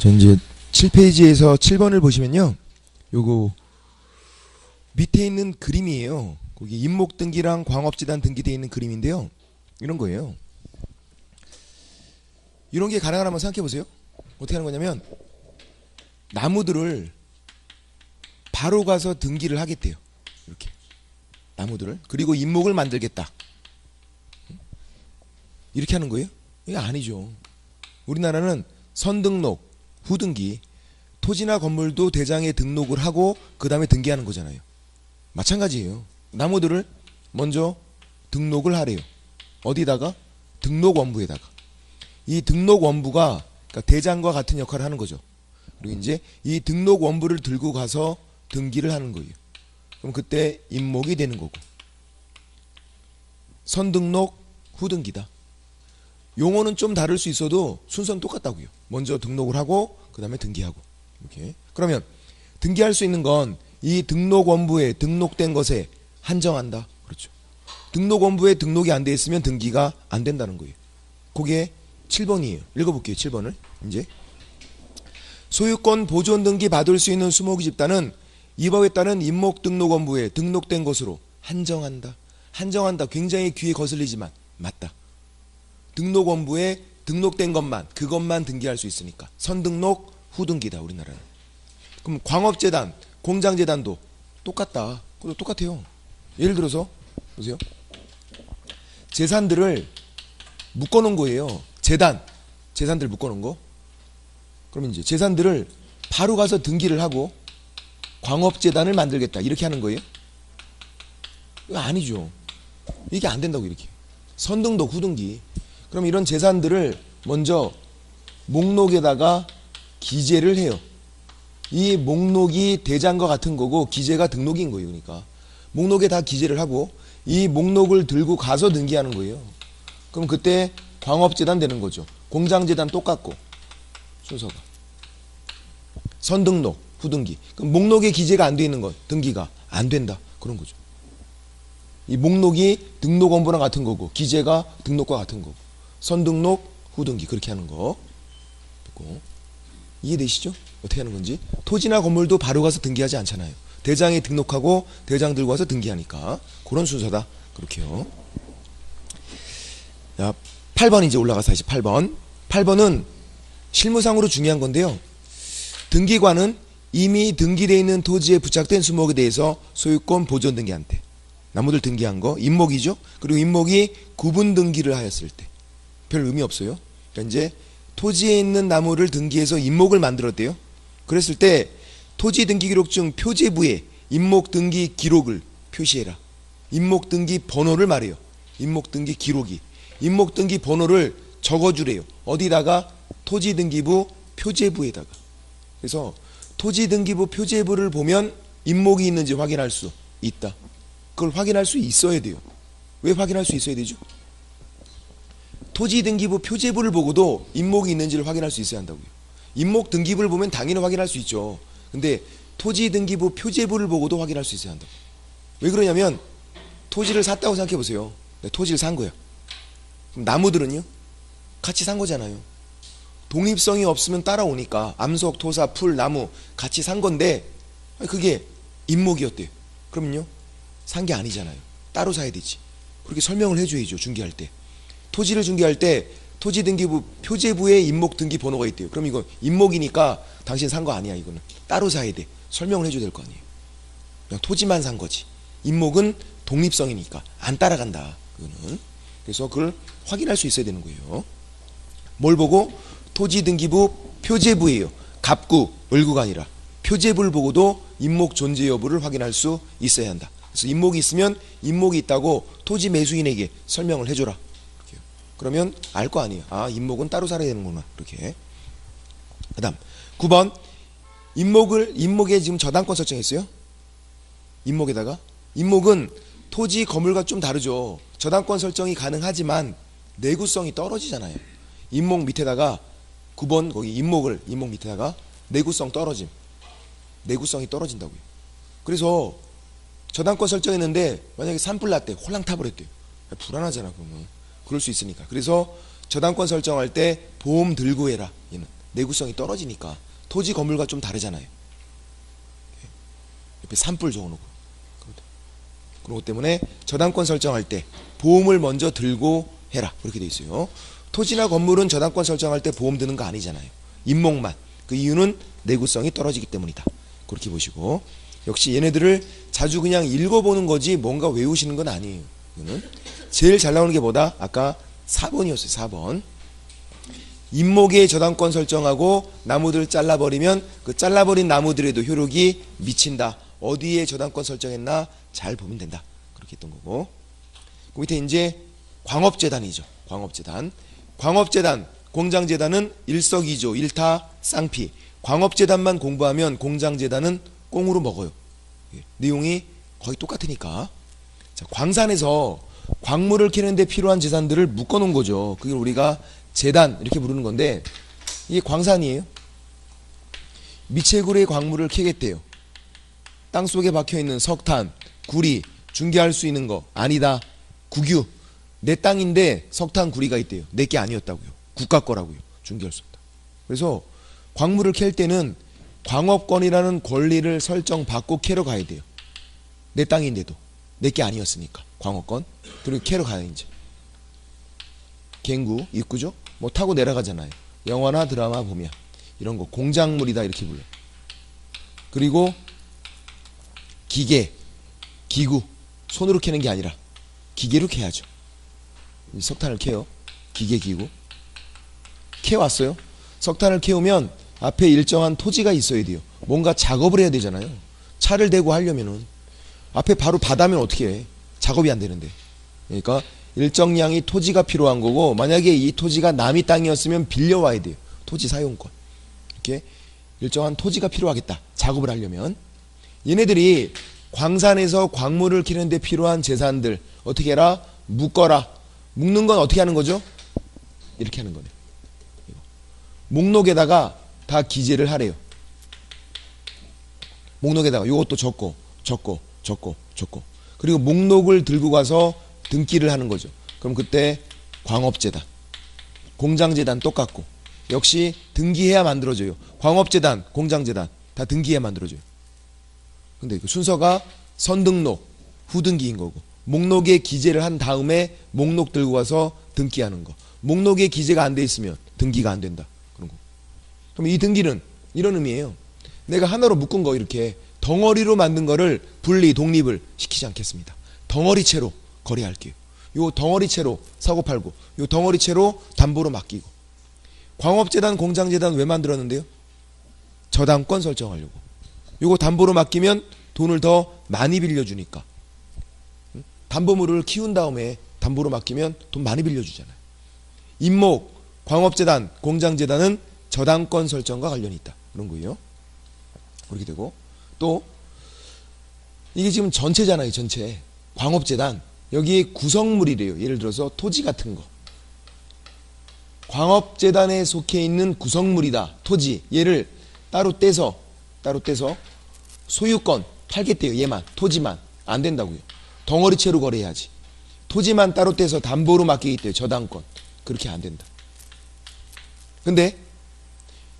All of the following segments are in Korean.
자, 이제 7페이지에서 7번을 보시면요. 요거 밑에 있는 그림이에요. 거기 임목 등기랑 광업재단 등기되어 있는 그림인데요. 이런 거예요. 이런 게 가능하면 한번 생각해 보세요. 어떻게 하는 거냐면 나무들을 바로 가서 등기를 하겠대요. 이렇게 나무들을. 그리고 임목을 만들겠다. 이렇게 하는 거예요? 이게 아니죠. 우리나라는 선등록, 후등기, 토지나 건물도 대장에 등록을 하고 그 다음에 등기하는 거잖아요. 마찬가지예요. 나무들을 먼저 등록을 하래요. 어디다가? 등록원부에다가. 이 등록원부가 그러니까 대장과 같은 역할을 하는 거죠. 그리고 이제 이 등록원부를 들고 가서 등기를 하는 거예요. 그럼 그때 임목이 되는 거고. 선등록, 후등기다. 용어는 좀 다를 수 있어도 순서는 똑같다고요. 먼저 등록을 하고 그 다음에 등기하고. 이렇게. 그러면 등기할 수 있는 건 이 등록원부에 등록된 것에 한정한다. 그렇죠. 등록원부에 등록이 안 돼 있으면 등기가 안 된다는 거예요. 그게 7번이에요. 읽어볼게요. 7번을. 이제 소유권 보존 등기 받을 수 있는 수목이 집단은 이 법에 따른 임목등록원부에 등록된 것으로 한정한다. 한정한다. 굉장히 귀에 거슬리지만 맞다. 등록원부에 등록된 것만, 그것만 등기할 수 있으니까. 선등록, 후등기다. 우리나라는. 그럼 광업재단, 공장재단도 똑같다. 그것도 똑같아요. 예를 들어서 보세요. 재산들을 묶어놓은 거예요. 재산들 묶어놓은 거. 그럼 이제 재산들을 바로 가서 등기를 하고 광업재단을 만들겠다. 이렇게 하는 거예요? 이거 아니죠. 이게 안 된다고 이렇게. 선등록, 후등기. 그럼 이런 재산들을 먼저 목록에다가 기재를 해요. 이 목록이 대장과 같은 거고 기재가 등록인 거예요. 그러니까 목록에 다 기재를 하고 이 목록을 들고 가서 등기하는 거예요. 그럼 그때 광업재단 되는 거죠. 공장재단 똑같고 순서가. 선등록, 후등기. 그럼 목록에 기재가 안 돼 있는 것, 등기가 안 된다. 그런 거죠. 이 목록이 등록원부랑 같은 거고 기재가 등록과 같은 거고 선등록, 후등기 그렇게 하는 거. 이해되시죠? 어떻게 하는 건지. 토지나 건물도 바로 가서 등기하지 않잖아요. 대장에 등록하고 대장 들고 와서 등기하니까 그런 순서다. 그렇게요. 자, 8번 이제 올라가서 다시 8번. 8번은 실무상으로 중요한 건데요. 등기관은 이미 등기되어 있는 토지에 부착된 수목에 대해서 소유권 보존 등기한테. 나무들 등기한 거 임목이죠. 그리고 임목이 구분 등기를 하였을 때 별 의미 없어요. 그러니까 이제 토지에 있는 나무를 등기해서 임목을 만들었대요. 그랬을 때 토지 등기 기록증 표제부에 임목 등기 기록을 표시해라. 임목 등기 번호를 말해요. 임목 등기 기록이. 임목 등기 번호를 적어주래요. 어디다가? 토지 등기부 표제부에다가. 그래서 토지 등기부 표제부를 보면 임목이 있는지 확인할 수 있다. 그걸 확인할 수 있어야 돼요. 왜 확인할 수 있어야 되죠? 토지 등기부 표제부를 보고도 임목이 있는지를 확인할 수 있어야 한다고요. 임목 등기부를 보면 당연히 확인할 수 있죠. 근데 토지 등기부 표제부를 보고도 확인할 수 있어야 한다고. 왜 그러냐면 토지를 샀다고 생각해 보세요. 토지를 산 거야. 그럼 나무들은요? 같이 산 거잖아요. 독립성이 없으면 따라오니까 암석, 토사, 풀, 나무 같이 산 건데 그게 임목이었대요. 그럼요? 산 게 아니잖아요. 따로 사야 되지. 그렇게 설명을 해줘야죠. 중개할 때. 토지를 중개할 때 토지 등기부 표제부에 임목 등기 번호가 있대요. 그럼 이거 임목이니까 당신 산 거 아니야. 이거는 따로 사야 돼. 설명을 해줘야 될 거 아니에요. 그냥 토지만 산 거지. 임목은 독립성이니까 안 따라간다. 그거는. 그래서 그걸 확인할 수 있어야 되는 거예요. 뭘 보고? 토지 등기부 표제부예요. 갑구, 을구가 아니라 표제부를 보고도 임목 존재 여부를 확인할 수 있어야 한다. 그래서 임목이 있으면 임목이 있다고 토지 매수인에게 설명을 해줘라. 그러면 알 거 아니에요. 아, 임목은 따로 살아야 되는구나. 이렇게. 그 다음 9번 임목에 지금 저당권 설정했어요. 임목에다가 임목은 토지 건물과 좀 다르죠. 저당권 설정이 가능하지만 내구성이 떨어지잖아요. 임목 밑에다가 9번 거기 임목 밑에다가 내구성 떨어짐. 내구성이 떨어진다고요. 그래서 저당권 설정했는데 만약에 산불 났대. 홀랑탑을 했대요. 불안하잖아. 그러면. 그럴 수 있으니까. 그래서 저당권 설정할 때 보험 들고 해라. 얘는 내구성이 떨어지니까. 토지 건물과 좀 다르잖아요. 옆에 산불 적어놓고. 그런 것 때문에 저당권 설정할 때 보험을 먼저 들고 해라, 그렇게 돼 있어요. 토지나 건물은 저당권 설정할 때 보험 드는 거 아니잖아요. 임목만. 그 이유는 내구성이 떨어지기 때문이다, 그렇게 보시고. 역시 얘네들을 자주 그냥 읽어보는 거지 뭔가 외우시는 건 아니에요. 이거는 제일 잘 나오는 게 뭐다? 아까 4번이었어요. 4번. 임목의 저당권 설정하고 나무들을 잘라버리면 그 잘라버린 나무들에도 효력이 미친다. 어디에 저당권 설정했나 잘 보면 된다, 그렇게 했던 거고. 그 밑에 이제 광업재단이죠. 광업재단. 광업재단, 공장재단은 일석이조, 일타 쌍피. 광업재단만 공부하면 공장재단은 꽁으로 먹어요. 내용이 거의 똑같으니까. 자, 광산에서 광물을 캐는데 필요한 재산들을 묶어놓은 거죠. 그게 우리가 재단 이렇게 부르는 건데, 이게 광산이에요. 미채굴의 광물을 캐겠대요. 땅속에 박혀있는 석탄, 구리, 중개할 수 있는 거 아니다. 국유. 내 땅인데 석탄, 구리가 있대요. 내 게 아니었다고요. 국가 거라고요. 중개할 수 없다. 그래서 광물을 캘 때는 광업권이라는 권리를 설정받고 캐러 가야 돼요. 내 땅인데도 내 게 아니었으니까 광업권. 그리고 캐러 가야 이제 갱구, 입구죠. 뭐 타고 내려가잖아요. 영화나 드라마 보면 이런 거 공작물이다 이렇게 불러요. 그리고 기계, 기구, 손으로 캐는 게 아니라 기계로 캐야죠. 석탄을 캐요. 기계, 기구. 캐왔어요. 석탄을 캐오면 앞에 일정한 토지가 있어야 돼요. 뭔가 작업을 해야 되잖아요. 차를 대고 하려면은 앞에 바로 바다면 어떻게 해? 작업이 안 되는데. 그러니까 일정량의 토지가 필요한 거고, 만약에 이 토지가 남의 땅이었으면 빌려와야 돼요. 토지 사용권. 이렇게 일정한 토지가 필요하겠다, 작업을 하려면. 얘네들이 광산에서 광물을 캐는데 필요한 재산들 어떻게 해라? 묶어라. 묶는 건 어떻게 하는 거죠? 이렇게 하는 거네요. 목록에다가 다 기재를 하래요. 목록에다가 이것도 적고 적고 적고 적고. 그리고 목록을 들고 가서 등기를 하는 거죠. 그럼 그때 광업재단, 공장재단 똑같고, 역시 등기해야 만들어져요. 광업재단, 공장재단 다 등기해야 만들어져요. 근데 그 순서가 선등록, 후등기인 거고, 목록에 기재를 한 다음에 목록 들고 가서 등기하는 거. 목록에 기재가 안 돼 있으면 등기가 안 된다, 그런 거. 그럼 이 등기는 이런 의미예요. 내가 하나로 묶은 거, 이렇게 덩어리로 만든 거를 분리, 독립을 시키지 않겠습니다. 덩어리채로 거래할게요. 요 덩어리채로 사고팔고, 요 덩어리채로 담보로 맡기고. 광업재단, 공장재단 왜 만들었는데요? 저당권 설정하려고. 요거 담보로 맡기면 돈을 더 많이 빌려주니까. 담보물을 키운 다음에 담보로 맡기면 돈 많이 빌려주잖아요. 임목, 광업재단, 공장재단은 저당권 설정과 관련이 있다, 그런 거예요. 그렇게 되고, 또 이게 지금 전체잖아요. 전체. 광업재단, 여기에 구성물이래요. 예를 들어서 토지 같은 거. 광업재단에 속해 있는 구성물이다, 토지. 얘를 따로 떼서 소유권 팔겠대요. 얘만, 토지만. 안 된다고요. 덩어리채로 거래해야지. 토지만 따로 떼서 담보로 맡기겠대요. 저당권. 그렇게 안 된다. 근데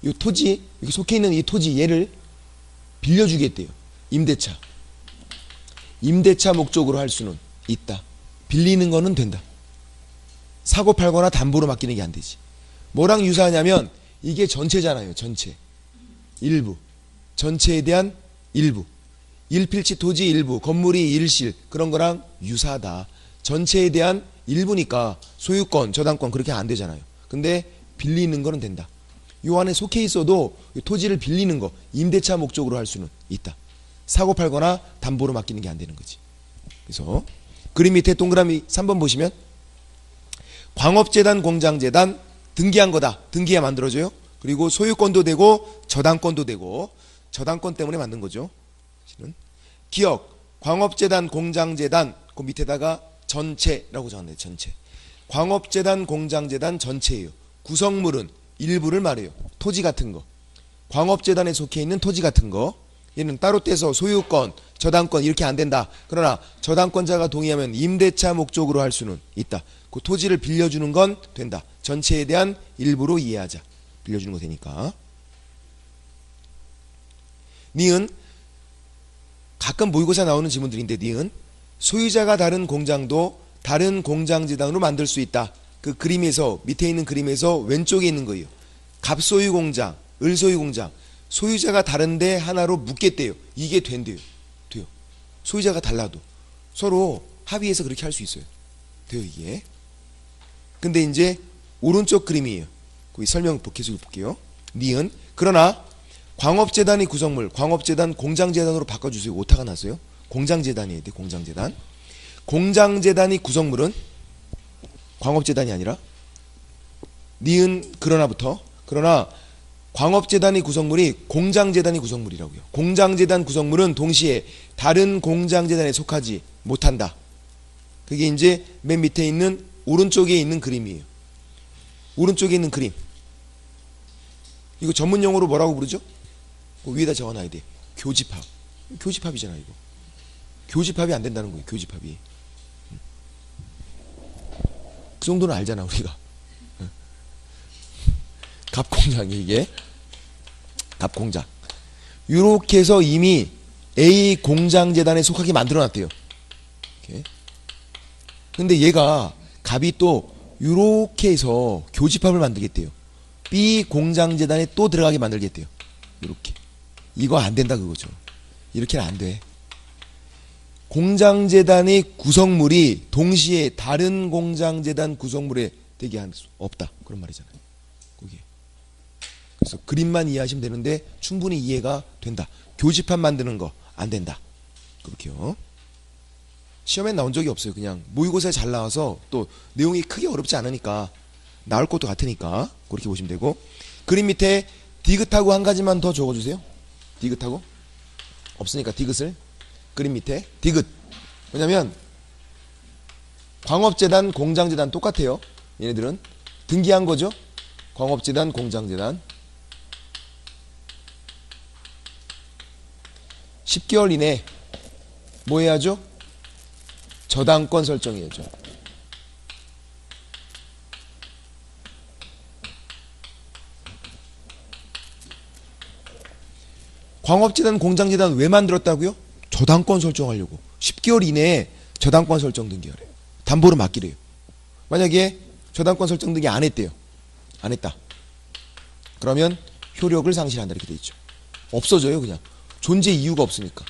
이 토지, 여기 속해 있는 이 토지, 얘를 빌려주겠대요. 임대차. 임대차 목적으로 할 수는 있다. 빌리는 거는 된다. 사고 팔거나 담보로 맡기는 게 안 되지. 뭐랑 유사하냐면 이게 전체잖아요. 전체. 일부. 전체에 대한 일부. 일필지 토지 일부, 건물이 일실, 그런 거랑 유사하다. 전체에 대한 일부니까 소유권, 저당권 그렇게 안 되잖아요. 근데 빌리는 거는 된다. 요 안에 속해 있어도 토지를 빌리는 거, 임대차 목적으로 할 수는 있다. 사고 팔거나 담보로 맡기는 게 안 되는 거지. 그래서 그림 밑에 동그라미 3번 보시면 광업재단, 공장재단 등기한 거다. 등기해 만들어져요. 그리고 소유권도 되고 저당권도 되고, 저당권 때문에 만든 거죠. 기억, 광업재단, 공장재단, 그 밑에다가 전체라고 적었네요. 전체. 광업재단, 공장재단 전체예요. 구성물은 일부를 말해요. 토지 같은 거. 광업재단에 속해 있는 토지 같은 거. 얘는 따로 떼서 소유권, 저당권 이렇게 안 된다. 그러나 저당권자가 동의하면 임대차 목적으로 할 수는 있다. 그 토지를 빌려주는 건 된다. 전체에 대한 일부로 이해하자. 빌려주는 거 되니까. 니은 가끔 모의고사 나오는 지문들인데 니은 소유자가 다른 공장도 다른 공장재단으로 만들 수 있다. 그 그림에서 밑에 있는 그림에서 왼쪽에 있는 거예요. 갑소유 공장, 을소유 공장 소유자가 다른데 하나로 묶겠대요. 이게 된대요. 돼요. 소유자가 달라도 서로 합의해서 그렇게 할 수 있어요. 돼요 이게. 근데 이제 오른쪽 그림이에요. 거기 설명 계속 볼게요. 니은 그러나 광업재단의 구성물 광업재단 공장재단으로 바꿔주세요. 오타가 났어요. 공장재단이어야 돼. 공장재단. 공장재단의 구성물은 광업재단이 아니라 니은 그러나부터 그러나 광업재단의 구성물이 공장재단의 구성물이라고요. 공장재단 구성물은 동시에 다른 공장재단에 속하지 못한다. 그게 이제 맨 밑에 있는 오른쪽에 있는 그림이에요. 오른쪽에 있는 그림. 이거 전문 용어로 뭐라고 부르죠? 위에다 적어놔야 돼. 교집합. 교집합이잖아 이거. 교집합이 안 된다는 거예요. 교집합이. 그 정도는 알잖아 우리가. 갑공장이 이게. 갑공장. 이렇게 해서 이미 A 공장재단에 속하게 만들어놨대요. 이렇게. 근데 얘가 갑이 또 이렇게 해서 교집합을 만들겠대요. B 공장재단에 또 들어가게 만들겠대요. 이렇게. 이거 안 된다 그거죠. 이렇게는 안 돼. 공장재단의 구성물이 동시에 다른 공장재단 구성물에 되게 할 수 없다. 그런 말이잖아요. 거기에. 그래서 그림만 이해하시면 되는데 충분히 이해가 된다. 교집합 만드는 거 안 된다. 그렇게요. 시험에 나온 적이 없어요. 그냥 모의고사에 잘 나와서 또 내용이 크게 어렵지 않으니까 나올 것도 같으니까 그렇게 보시면 되고 그림 밑에 디귿하고 한 가지만 더 적어주세요. 디귿하고 없으니까 디귿을 그림 밑에 디귿. 왜냐면 광업재단 공장재단 똑같아요. 얘네들은 등기한 거죠. 광업재단 공장재단 10개월 이내 뭐 해야죠? 저당권 설정해야죠. 광업재단 공장재단 왜 만들었다고요? 저당권 설정하려고. 10개월 이내에 저당권 설정 등기하래요. 담보를 맡기래요. 만약에 저당권 설정 등기 안 했대요. 안 했다. 그러면 효력을 상실한다 이렇게 돼 있죠. 없어져요 그냥. 존재 이유가 없으니까.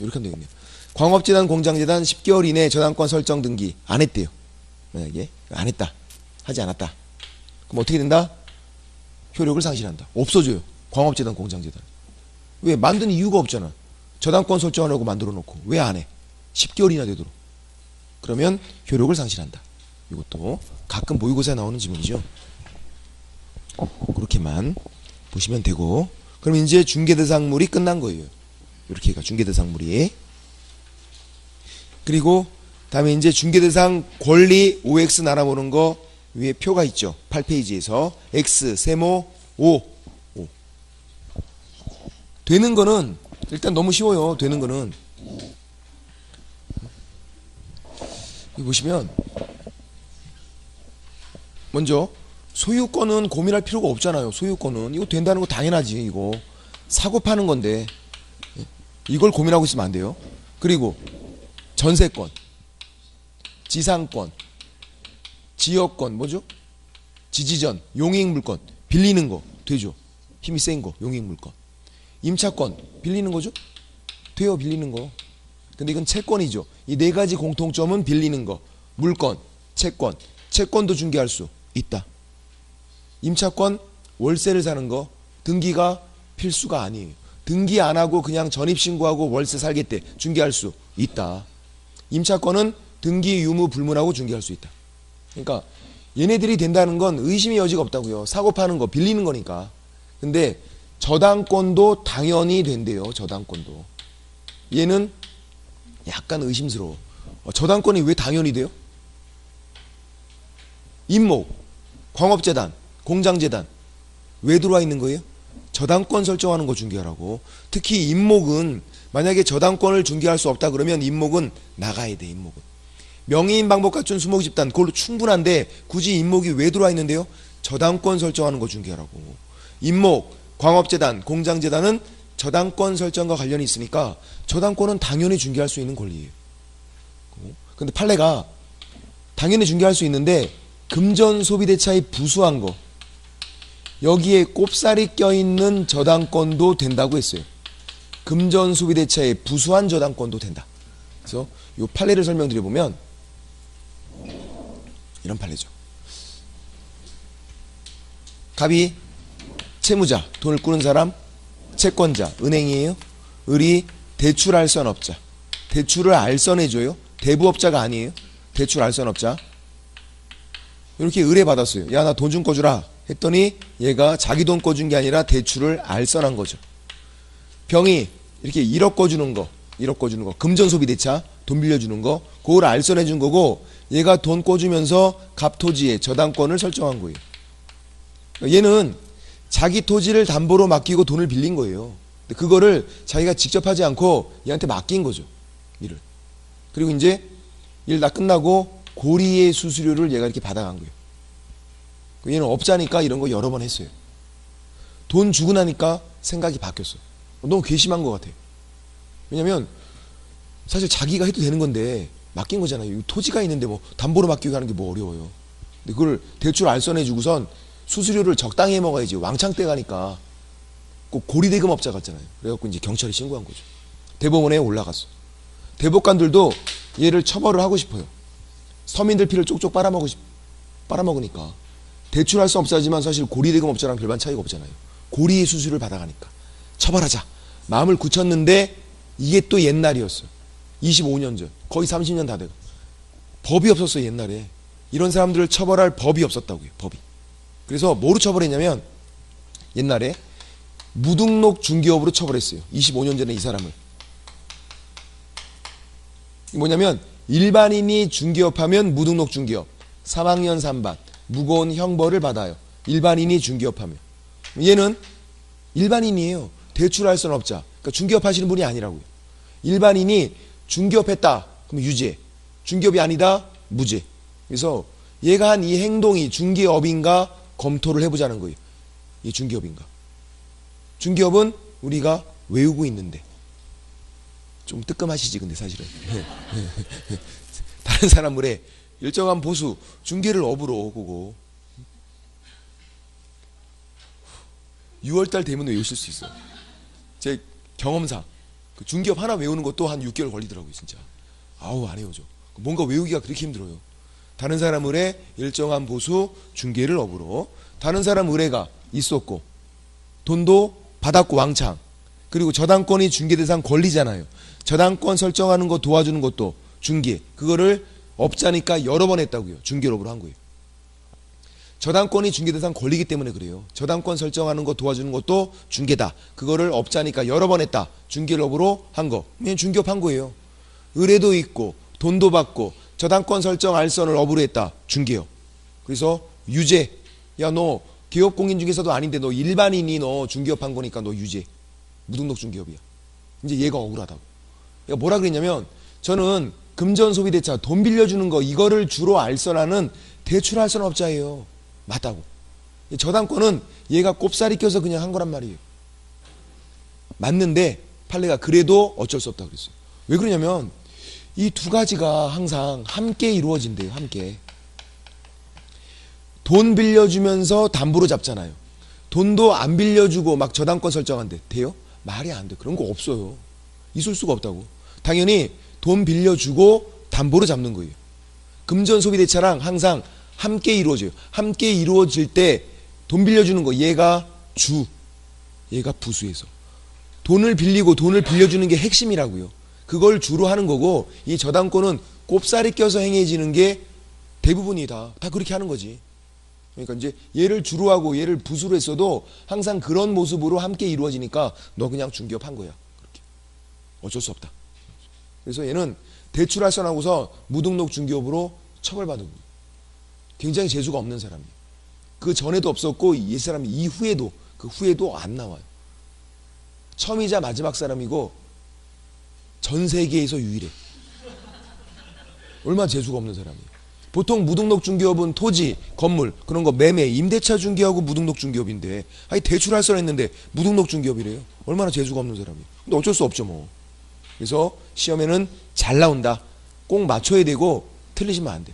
이렇게 하면 되겠네요. 광업재단 공장재단 10개월 이내에 저당권 설정 등기 안 했대요. 만약에 안 했다. 하지 않았다. 그럼 어떻게 된다? 효력을 상실한다. 없어져요. 광업재단 공장재단. 왜? 만든 이유가 없잖아. 저당권 설정하려고 만들어 놓고 왜 안 해? 10개월이나 되도록. 그러면 효력을 상실한다. 이것도 가끔 모의고사에 나오는 지문이죠. 그렇게만 보시면 되고 그럼 이제 중개대상물이 끝난 거예요. 이렇게가 중개대상물이. 그리고 다음에 이제 중개대상 권리 OX 나눠보는 거 위에 표가 있죠. 8페이지에서 X, 세모, O. 되는 거는 일단 너무 쉬워요. 되는 거는 여기 보시면 먼저 소유권은 고민할 필요가 없잖아요. 소유권은 이거 된다는 거 당연하지. 이거 사고 파는 건데 이걸 고민하고 있으면 안 돼요. 그리고 전세권, 지상권, 지역권 뭐죠? 지지전, 용익물권 빌리는 거 되죠. 힘이 센 거 용익물권. 임차권 빌리는 거죠? 돼요. 빌리는 거. 근데 이건 채권이죠. 이 네 가지 공통점은 빌리는 거. 물권, 채권. 채권도 중개할 수 있다. 임차권 월세를 사는 거 등기가 필수가 아니에요. 등기 안 하고 그냥 전입신고하고 월세 살겠대. 중개할 수 있다. 임차권은 등기 유무 불문하고 중개할 수 있다. 그러니까 얘네들이 된다는 건 의심의 여지가 없다고요. 사고 파는 거 빌리는 거니까. 근데 저당권도 당연히 된대요. 저당권도. 얘는 약간 의심스러워. 저당권이 왜 당연히 돼요? 임목, 광업재단, 공장재단 왜 들어와 있는 거예요? 저당권 설정하는 거 중개하라고. 특히 임목은 만약에 저당권을 중개할 수 없다 그러면 임목은 나가야 돼. 임목은 명의인 방법 갖춘 수목 집단 그걸로 충분한데 굳이 임목이 왜 들어와 있는데요? 저당권 설정하는 거 중개하라고. 임목, 광업재단, 공장재단은 저당권 설정과 관련이 있으니까 저당권은 당연히 중개할 수 있는 권리예요. 근데 판례가 당연히 중개할 수 있는데 금전소비대차의 부수한 거, 여기에 꼽살이 껴있는 저당권도 된다고 했어요. 금전소비대차의 부수한 저당권도 된다. 그래서 이 판례를 설명드려보면 이런 판례죠. 갑이 채무자, 돈을 꾸는 사람, 채권자, 은행이에요. 을이 대출알선업자, 대출을 알선해줘요. 대부업자가 아니에요. 대출 알선업자. 이렇게 의뢰받았어요. 야, 나 돈 좀 꺼주라 했더니 얘가 자기 돈 꺼준 게 아니라 대출을 알선한 거죠. 병이 이렇게 1억 꺼주는 거, 1억 꺼주는 거, 금전소비대차 돈 빌려주는 거, 그걸 알선해준 거고, 얘가 돈 꿔주면서 갑토지에 저당권을 설정한 거예요. 얘는 자기 토지를 담보로 맡기고 돈을 빌린 거예요. 근데 그거를 자기가 직접 하지 않고 얘한테 맡긴 거죠. 일을. 그리고 이제 일 다 끝나고 고리의 수수료를 얘가 이렇게 받아간 거예요. 얘는 업자니까 이런 거 여러 번 했어요. 돈 주고 나니까 생각이 바뀌었어요. 너무 괘씸한 것 같아요. 왜냐면 사실 자기가 해도 되는 건데 맡긴 거잖아요. 토지가 있는데 뭐 담보로 맡기고 하는 게 뭐 어려워요. 근데 그걸 대출 알선해 주고선 수수료를 적당히 해 먹어야지. 왕창 떼가니까 꼭 고리대금 업자 같잖아요. 그래갖고 이제 경찰에 신고한 거죠. 대법원에 올라갔어. 대법관들도 얘를 처벌을 하고 싶어요. 서민들 피를 쪽쪽 빨아먹으니까. 대출할 수 없지만 사실 고리대금 업자랑 별반 차이가 없잖아요. 고리의 수수료를 받아가니까 처벌하자 마음을 굳혔는데 이게 또 옛날이었어요. 25년 전, 거의 30년 다 돼가. 법이 없었어요. 옛날에 이런 사람들을 처벌할 법이 없었다고요. 법이. 그래서 뭐로 처벌했냐면 옛날에 무등록 중개업으로 처벌했어요. 25년 전에 이 사람을. 뭐냐면 일반인이 중개업하면 무등록 중개업 3학년 3반 무거운 형벌을 받아요. 일반인이 중개업하면. 얘는 일반인이에요. 대출할 수는 업자. 그러니까 중개업 하시는 분이 아니라고요. 일반인이 중개업했다. 그럼 유죄. 중개업이 아니다. 무죄. 그래서 얘가 한 이 행동이 중개업인가 검토를 해보자는 거예요. 이 중개업인가. 중개업은 우리가 외우고 있는데 좀 뜨끔하시지 근데 사실은. 다른 사람들의 일정한 보수 중개를 업으로 그거 6월달 되면 외우실 수 있어요. 제 경험상 그 중개업 하나 외우는 것도 한 6개월 걸리더라고요. 진짜 아우 안 외워져. 뭔가 외우기가 그렇게 힘들어요. 다른 사람 의뢰 일정한 보수 중개를 업으로. 다른 사람 의뢰가 있었고 돈도 받았고 왕창. 그리고 저당권이 중개대상 권리잖아요. 저당권 설정하는 거 도와주는 것도 중개. 그거를 업자니까 여러 번 했다고요. 중개업으로 한 거예요. 저당권이 중개대상 권리기 때문에 그래요. 저당권 설정하는 거 도와주는 것도 중개다. 그거를 업자니까 여러 번 했다. 중개업으로 한 거. 그냥 중개업 한 거예요. 의뢰도 있고 돈도 받고 저당권 설정 알선을 업으로 했다. 중개업. 그래서 유죄. 야, 너 개업공인중개사도 아닌데 너 일반인이 너 중개업 한 거니까 너 유죄. 무등록 중개업이야. 이제 얘가 억울하다고. 얘가 뭐라 그랬냐면 저는 금전소비대차 돈 빌려주는 거 이거를 주로 알선하는 대출 알선업자예요. 맞다고. 저당권은 얘가 꼽살이 껴서 그냥 한 거란 말이에요. 맞는데 판례가 그래도 어쩔 수 없다고 그랬어요. 왜 그러냐면 이 두 가지가 항상 함께 이루어진대요. 함께. 돈 빌려주면서 담보로 잡잖아요. 돈도 안 빌려주고 막 저당권 설정한대. 돼요? 말이 안 돼. 그런 거 없어요. 있을 수가 없다고. 당연히 돈 빌려주고 담보로 잡는 거예요. 금전소비대차랑 항상 함께 이루어져요. 함께 이루어질 때 돈 빌려주는 거 얘가 주, 얘가 부수해서 돈을 빌리고 돈을 빌려주는 게 핵심이라고요. 그걸 주로 하는 거고 이 저당권은 꼽살이 껴서 행해지는 게 대부분이다. 다 그렇게 하는 거지. 그러니까 이제 얘를 주로 하고 얘를 부수로 했어도 항상 그런 모습으로 함께 이루어지니까 너 그냥 중개업 한 거야. 그렇게. 어쩔 수 없다. 그래서 얘는 대출 알선하고서 무등록 중개업으로 처벌받은 거예요. 굉장히 재수가 없는 사람이에요. 그 전에도 없었고 이 사람이 이후에도 그 후에도 안 나와요. 처음이자 마지막 사람이고 전 세계에서 유일해. 얼마나 재수가 없는 사람이에요. 보통 무등록 중개업은 토지, 건물 그런 거 매매, 임대차 중개하고 무등록 중개업인데 아니 대출할 사람 있는데 무등록 중개업이래요. 얼마나 재수가 없는 사람이. 근데 어쩔 수 없죠 뭐. 그래서 시험에는 잘 나온다. 꼭 맞춰야 되고 틀리시면 안 돼.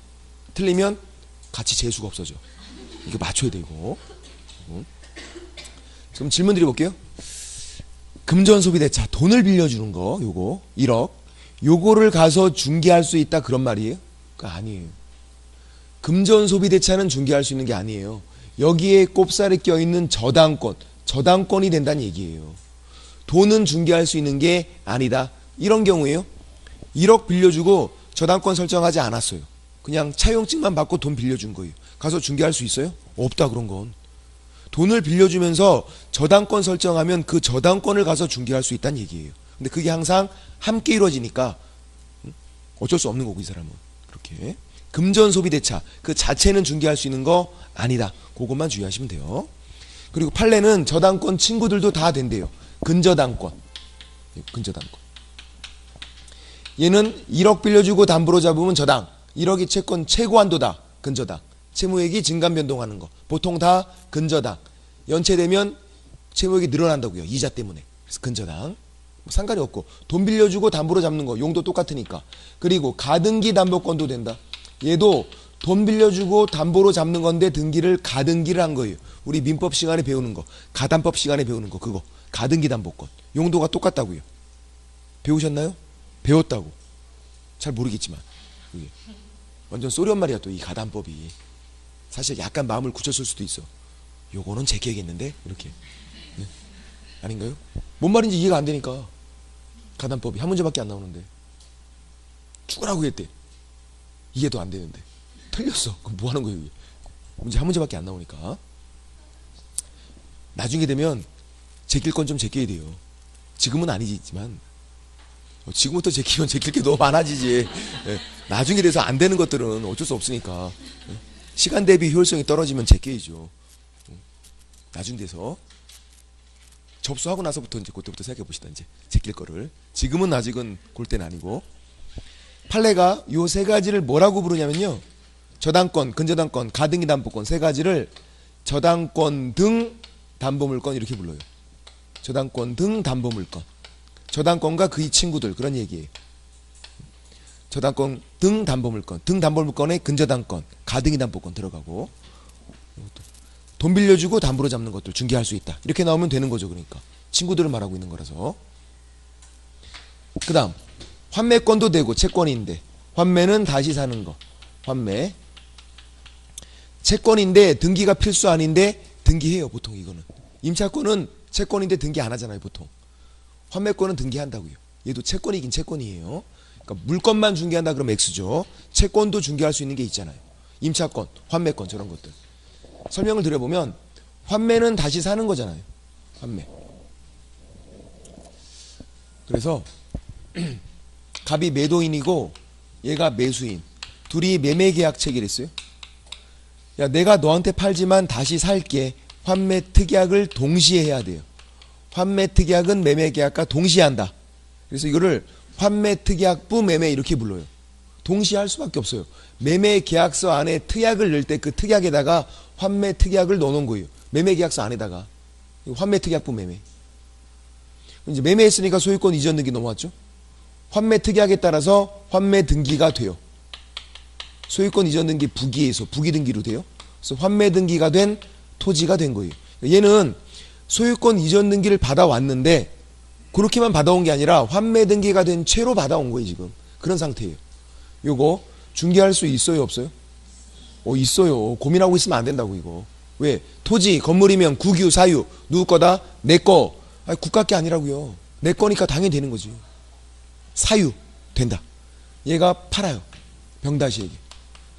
틀리면 같이 재수가 없어져. 이거 맞춰야 되고. 그럼 질문 드려볼게요. 금전소비대차 돈을 빌려주는 거 요거 1억 요거를 가서 중개할 수 있다 그런 말이에요? 그러니까 아니에요. 금전소비대차는 중개할 수 있는 게 아니에요. 여기에 꼽살이 껴있는 저당권이 된다는 얘기예요. 돈은 중개할 수 있는 게 아니다. 이런 경우에요. 1억 빌려주고 저당권 설정하지 않았어요. 그냥 차용증만 받고 돈 빌려준 거예요. 가서 중개할 수 있어요? 없다 그런 건. 돈을 빌려주면서 저당권 설정하면 그 저당권을 가서 중개할 수 있다는 얘기예요. 근데 그게 항상 함께 이루어지니까 어쩔 수 없는 거고 이 사람은. 그렇게 금전소비대차 그 자체는 중개할 수 있는 거 아니다. 그것만 주의하시면 돼요. 그리고 판례는 저당권 친구들도 다 된대요. 근저당권. 얘는 1억 빌려주고 담보로 잡으면 저당 1억이 채권 최고 한도다. 근저당. 채무액이 증감 변동하는 거. 보통 다 근저당. 연체되면 채무액이 늘어난다고요. 이자 때문에. 그래서 근저당. 상관이 없고 돈 빌려주고 담보로 잡는 거 용도 똑같으니까. 그리고 가등기 담보권도 된다. 얘도 돈 빌려주고 담보로 잡는 건데 등기를 가등기를 한 거예요. 우리 민법 시간에 배우는 거. 가담법 시간에 배우는 거 그거. 가등기 담보권. 용도가 똑같다고요. 배우셨나요? 배웠다고. 잘 모르겠지만 그게. 완전 소련 말이야 또 이 가담법이. 사실 약간 마음을 굳혔을 수도 있어. 요거는 제끼야겠는데 이렇게. 네? 아닌가요? 뭔 말인지 이해가 안 되니까. 가담법이 한 문제밖에 안 나오는데 죽으라고 했대. 이해도 안 되는데 틀렸어. 그럼 뭐 하는 거예요 이게. 문제 한 문제밖에 안 나오니까. 나중에 되면 제낄 건 좀 제껴야 돼요. 지금은 아니지만 지금부터 제끼면 제낄 게 너무 많아지지. 예. 나중에 돼서 안 되는 것들은 어쩔 수 없으니까. 예. 시간 대비 효율성이 떨어지면 제껴야죠. 나중 돼서 접수하고 나서부터 이제 그때부터 생각해 봅시다. 이제 제낄 거를. 지금은 아직은 그럴 때는 아니고. 판례가 요 세 가지를 뭐라고 부르냐면요. 저당권, 근저당권, 가등기 담보권 세 가지를 저당권 등 담보물권 이렇게 불러요. 저당권 등 담보물권. 저당권과 그의 친구들 그런 얘기예요. 저당권 등 담보물권. 등 담보물권에 근저당권, 가등기 담보권 들어가고 돈 빌려주고 담보로 잡는 것들 중개할 수 있다. 이렇게 나오면 되는 거죠. 그러니까 친구들을 말하고 있는 거라서. 그 다음 환매권도 되고 채권인데 환매는 다시 사는 거. 환매 채권인데 등기가 필수 아닌데 등기해요. 보통 이거는. 임차권은 채권인데 등기 안 하잖아요. 보통. 환매권은 등기한다고요. 얘도 채권이긴 채권이에요. 그러니까 물건만 중개한다 그러면 X죠. 채권도 중개할 수 있는 게 있잖아요. 임차권, 환매권 저런 것들. 설명을 드려보면 환매는 다시 사는 거잖아요. 환매. 그래서 갑이 매도인이고 얘가 매수인. 둘이 매매계약 체결했어요. 야 내가 너한테 팔지만 다시 살게. 환매 특약을 동시에 해야 돼요. 환매 특약은 매매 계약과 동시에 한다. 그래서 이거를 환매 특약부 매매 이렇게 불러요. 동시에 할 수밖에 없어요. 매매 계약서 안에 특약을 넣을 때 그 특약에다가 환매 특약을 넣어놓은 거예요. 매매 계약서 안에다가 환매 특약부 매매. 이제 매매했으니까 소유권 이전 등기 넘어왔죠. 환매 특약에 따라서 환매 등기가 돼요. 소유권 이전 등기 부기에서 부기 등기로 돼요. 그래서 환매 등기가 된 토지가 된 거예요. 얘는 소유권 이전 등기를 받아왔는데 그렇게만 받아온 게 아니라 환매 등기가 된 채로 받아온 거예요. 지금 그런 상태예요. 요거 중개할 수 있어요 없어요? 있어요. 고민하고 있으면 안 된다고 이거. 왜? 토지 건물이면 국유 사유 누구 거다? 내 거. 아니, 국가 게 아니라고요. 내 거니까 당연히 되는 거지. 사유 된다. 얘가 팔아요. 병다시에게.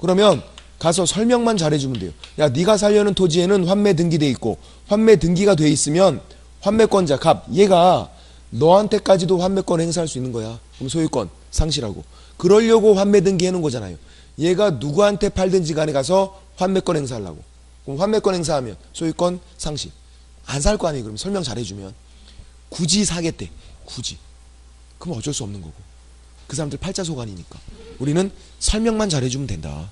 그러면 가서 설명만 잘해주면 돼요. 야 네가 살려는 토지에는 환매 등기돼 있고 환매 등기가 돼 있으면 환매권자 갑 얘가 너한테까지도 환매권 행사할 수 있는 거야. 그럼 소유권 상실하고. 그러려고 환매 등기 해놓은 거잖아요. 얘가 누구한테 팔든지 간에 가서 환매권 행사하려고. 그럼 환매권 행사하면 소유권 상실. 안 살 거 아니에요. 그럼 설명 잘해주면. 굳이 사겠대. 굳이. 그럼 어쩔 수 없는 거고. 그 사람들 팔자소관이니까. 우리는 설명만 잘해주면 된다.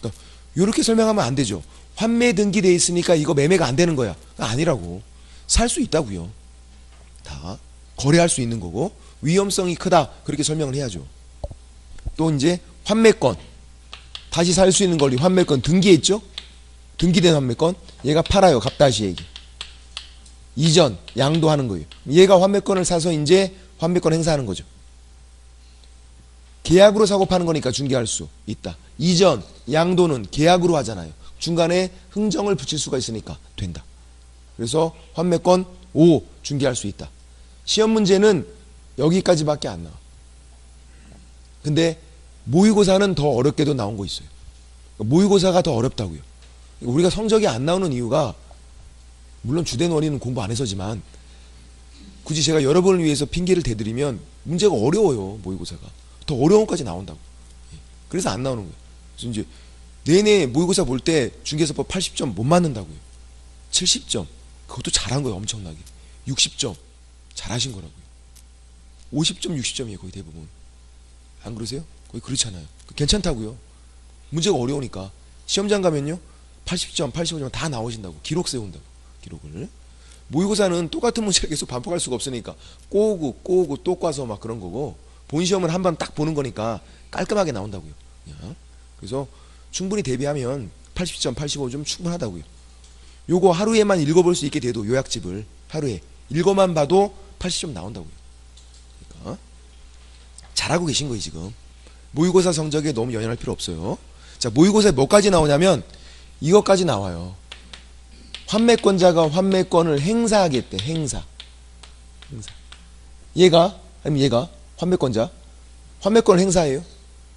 그러니까 이렇게 설명하면 안 되죠. 환매 등기돼 있으니까 이거 매매가 안 되는 거야. 아니라고. 살 수 있다고요. 다 거래할 수 있는 거고 위험성이 크다 그렇게 설명을 해야죠. 또 이제 환매권 다시 살 수 있는 권리 환매권 등기에 있죠. 등기된 환매권 얘가 팔아요. 갑다시 얘기. 이전 양도하는 거예요. 얘가 환매권을 사서 이제 환매권 행사하는 거죠. 계약으로 사고 파는 거니까 중개할 수 있다. 이전 양도는 계약으로 하잖아요. 중간에 흥정을 붙일 수가 있으니까 된다. 그래서 환매권 5 중개할 수 있다. 시험 문제는 여기까지밖에 안 나와. 근데 모의고사는 더 어렵게도 나온 거 있어요. 모의고사가 더 어렵다고요. 우리가 성적이 안 나오는 이유가 물론 주된 원인은 공부 안 해서지만 굳이 제가 여러분을 위해서 핑계를 대드리면 문제가 어려워요. 모의고사가 더 어려운 것까지 나온다고. 그래서 안 나오는 거예요. 그래서 이제 내내 모의고사 볼 때 중개사법 80점 못 맞는다고요. 70점 그것도 잘한 거예요. 엄청나게 60점 잘하신 거라고요. 50점 60점이에요. 거의 대부분. 안 그러세요? 거의 그렇잖아요. 괜찮다고요. 문제가 어려우니까 시험장 가면요 80점 85점 다 나오신다고. 기록 세운다고. 기록을. 모의고사는 똑같은 문제를 계속 반복할 수가 없으니까 꼬우고 또 꽈서 막 그런 거고 본 시험은 한 번 딱 보는 거니까 깔끔하게 나온다고요. 그냥. 그래서 충분히 대비하면 80점 85점 충분하다고요. 요거 하루에만 읽어볼 수 있게 돼도 요약집을 하루에 읽어만 봐도 80점 나온다고요. 그러니까 잘하고 계신 거예요 지금. 모의고사 성적에 너무 연연할 필요 없어요. 자, 모의고사에 뭐까지 나오냐면 이것까지 나와요. 환매권자가 환매권을 행사하겠대. 행사. 얘가 아니면 얘가 환매권자 환매권을 행사해요.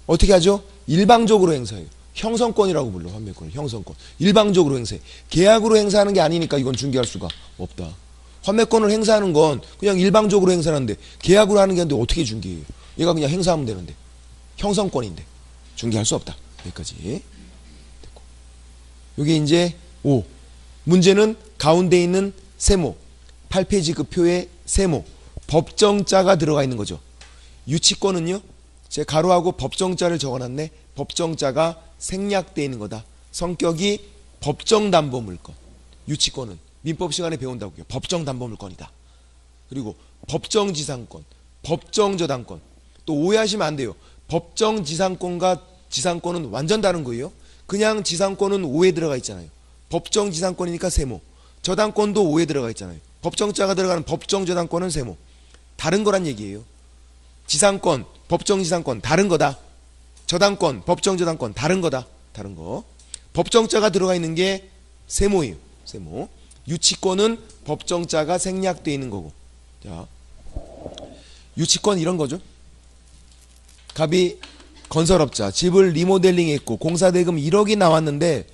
어떻게 하죠? 일방적으로 행사해요. 형성권이라고 불러. 환매권을 형성권. 일방적으로 행사해. 계약으로 행사하는 게 아니니까 이건 중개할 수가 없다. 환매권을 행사하는 건 그냥 일방적으로 행사하는데 계약으로 하는 게 아닌데 어떻게 중개해요? 얘가 그냥 행사하면 되는데 형성권인데 중개할 수 없다. 여기까지 됐고. 여기 이제 5 문제는 가운데 있는 세모 8페이지 그 표에 세모 법정자가 들어가 있는 거죠. 유치권은요 제 가로하고 법정자를 적어놨네. 법정자가 생략되어 있는 거다. 성격이 법정담보물권. 유치권은 민법 시간에 배운다고요. 법정담보물권이다. 그리고 법정지상권, 법정저당권. 또 오해하시면 안 돼요. 법정지상권과 지상권은 완전 다른 거예요. 그냥 지상권은 5에 들어가 있잖아요. 법정지상권이니까 세모. 저당권도 5에 들어가 있잖아요. 법정자가 들어가는 법정저당권은 세모. 다른 거란 얘기예요. 지상권, 법정지상권 다른 거다. 저당권, 법정저당권 다른 거다. 다른 거. 법정자가 들어가 있는 게 세모예요. 세모. 유치권은 법정자가 생략되어 있는 거고. 자, 유치권 이런 거죠. 갑이 건설업자 집을 리모델링했고 공사대금 1억이 나왔는데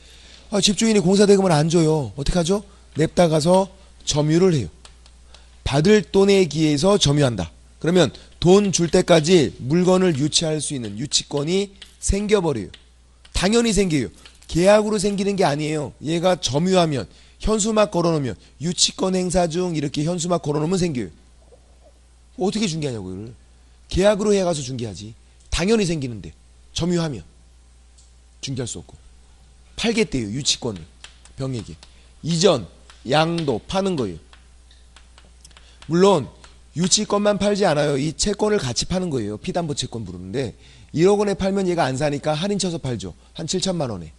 집주인이 공사대금을 안 줘요. 어떻게 하죠? 냅다 가서 점유를 해요. 받을 돈에 기해서 점유한다. 그러면 돈 줄 때까지 물건을 유치할 수 있는 유치권이 생겨버려요. 당연히 생겨요. 계약으로 생기는 게 아니에요. 얘가 점유하면 현수막 걸어놓으면 유치권 행사 중 이렇게 현수막 걸어놓으면 생겨요. 어떻게 중개하냐고 이걸. 계약으로 해가서 중개하지. 당연히 생기는데 점유하면 중개할 수 없고. 팔겠대요. 유치권을 병에게. 이전 양도 파는 거예요. 물론 유치권만 팔지 않아요. 이 채권을 같이 파는 거예요. 피담보 채권 부르는데 1억 원에 팔면 얘가 안 사니까 할인 쳐서 팔죠. 한 7천만 원에.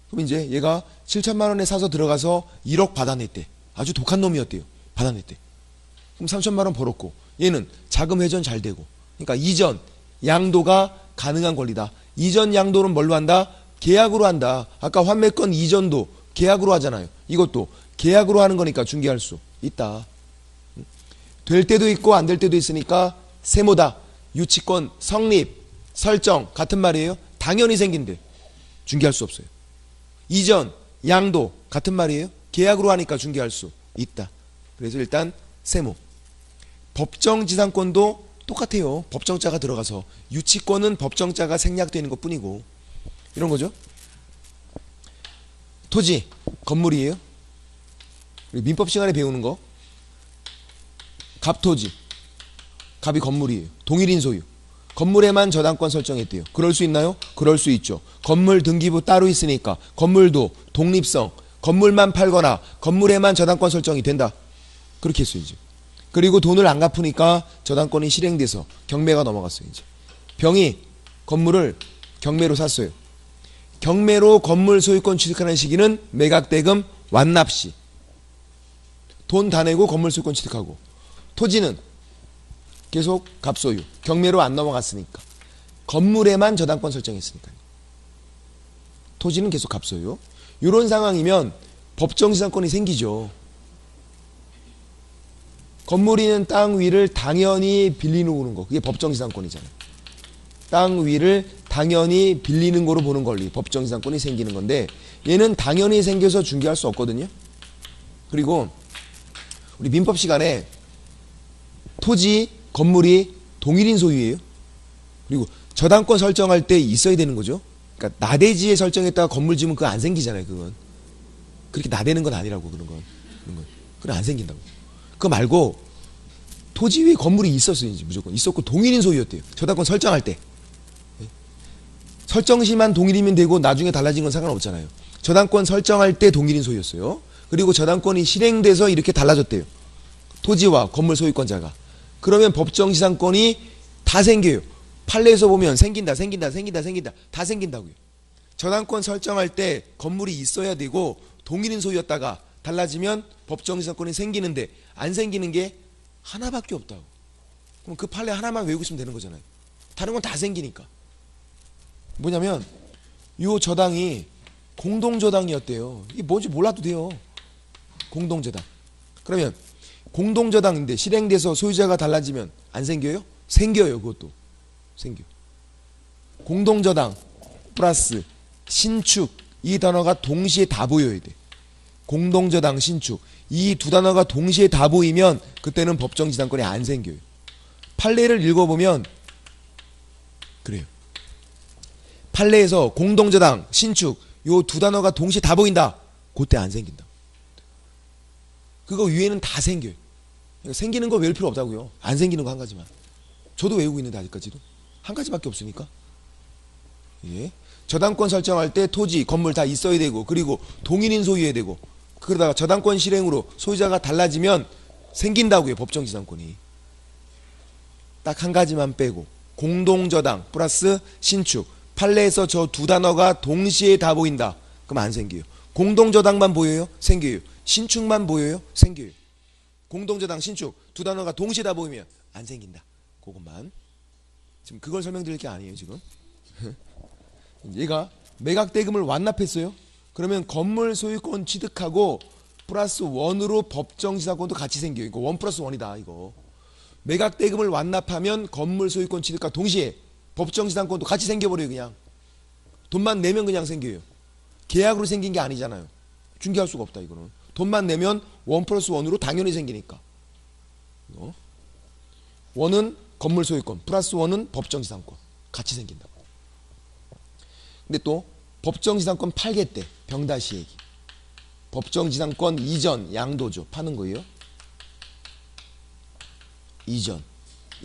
그럼 이제 얘가 7천만 원에 사서 들어가서 1억 받아냈대. 아주 독한 놈이었대요. 받아냈대. 그럼 3천만 원 벌었고 얘는 자금 회전 잘 되고. 그러니까 이전 양도가 가능한 권리다. 이전 양도는 뭘로 한다? 계약으로 한다. 아까 환매권 이전도 계약으로 하잖아요. 이것도 계약으로 하는 거니까 중개할 수 있다. 될 때도 있고 안 될 때도 있으니까 세모다. 유치권 성립 설정 같은 말이에요. 당연히 생긴데 중개할 수 없어요. 이전 양도 같은 말이에요. 계약으로 하니까 중개할 수 있다. 그래서 일단 세모. 법정지상권도 똑같아요. 법정자가 들어가서. 유치권은 법정자가 생략되는 것 뿐이고. 이런 거죠. 토지 건물이에요. 민법 시간에 배우는 거. 갑토지. 갑이 건물이에요. 동일인 소유. 건물에만 저당권 설정했대요. 그럴 수 있나요? 그럴 수 있죠. 건물 등기부 따로 있으니까 건물도 독립성, 건물만 팔거나 건물에만 저당권 설정이 된다. 그렇게 했어야죠. 그리고 돈을 안 갚으니까 저당권이 실행돼서 경매가 넘어갔어요. 이제 병이 건물을 경매로 샀어요. 경매로 건물 소유권 취득하는 시기는 매각대금 완납시. 돈 다 내고 건물 소유권 취득하고, 토지는 계속 갑소유. 경매로 안 넘어갔으니까. 건물에만 저당권 설정했으니까요. 토지는 계속 갑소유. 이런 상황이면 법정지상권이 생기죠. 건물이 있는 땅 위를 당연히 빌리는 거. 그게 법정지상권이잖아요. 땅 위를 당연히 빌리는 거로 보는 권리. 법정지상권이 생기는 건데, 얘는 당연히 생겨서 중개할 수 없거든요. 그리고 우리 민법 시간에 토지, 건물이 동일인 소유예요. 그리고 저당권 설정할 때 있어야 되는 거죠. 그러니까 나대지에 설정했다가 건물 지으면 그거 안 생기잖아요. 그건 그렇게 나대는 건 아니라고. 그런 건 그건 안 생긴다고. 그거 말고 토지 위에 건물이 있었어요. 무조건 있었고 동일인 소유였대요. 저당권 설정할 때. 설정시만 동일이면 되고 나중에 달라진 건 상관없잖아요. 저당권 설정할 때 동일인 소유였어요. 그리고 저당권이 실행돼서 이렇게 달라졌대요. 토지와 건물 소유권자가. 그러면 법정지상권이 다 생겨요. 판례에서 보면 생긴다 다 생긴다고요. 저당권 설정할 때 건물이 있어야 되고 동일인 소유였다가 달라지면 법정지상권이 생기는데, 안 생기는 게 하나밖에 없다고. 그럼 그 판례 하나만 외우고 있으면 되는 거잖아요. 다른 건 다 생기니까. 뭐냐면 요 저당이 공동저당이었대요. 이게 뭔지 몰라도 돼요. 공동저당. 그러면 공동저당인데 실행돼서 소유자가 달라지면 안 생겨요? 생겨요. 그것도 생겨. 공동저당 플러스 신축, 이 단어가 동시에 다 보여야 돼. 공동저당, 신축, 이 두 단어가 동시에 다 보이면 그때는 법정지상권이 안 생겨요. 판례를 읽어보면 그래요. 판례에서 공동저당, 신축, 요 두 단어가 동시에 다 보인다. 그때 안 생긴다. 그거 위에는 다 생겨요. 그러니까 생기는 거 외울 필요 없다고요. 안 생기는 거 한 가지만. 저도 외우고 있는데 아직까지도 한 가지밖에 없으니까. 예. 저당권 설정할 때 토지, 건물 다 있어야 되고, 그리고 동일인 소유해야 되고, 그러다가 저당권 실행으로 소유자가 달라지면 생긴다고요. 법정지상권이. 딱 한 가지만 빼고 공동저당 플러스 신축, 판례에서 저 두 단어가 동시에 다 보인다. 그럼 안 생겨요. 공동저당만 보여요? 생겨요. 신축만 보여요? 생겨요. 공동저당, 신축 두 단어가 동시에 다 보이면 안 생긴다. 그것만. 지금 그걸 설명드릴 게 아니에요. 지금 얘가 매각대금을 완납했어요. 그러면 건물 소유권 취득하고 플러스 원으로 법정지상권도 같이 생겨요. 이거 원 플러스 원이다. 이거 매각대금을 완납하면 건물 소유권 취득과 동시에 법정지상권도 같이 생겨버려요. 그냥 돈만 내면 그냥 생겨요. 계약으로 생긴 게 아니잖아요. 중개할 수가 없다. 이거는 돈만 내면 원 플러스 원으로 당연히 생기니까. 원은 건물 소유권 플러스 원은 법정지상권 같이 생긴다고. 근데 또 법정지상권 팔게 때 병다시 얘기. 법정지상권 이전 양도죠. 파는 거예요. 이전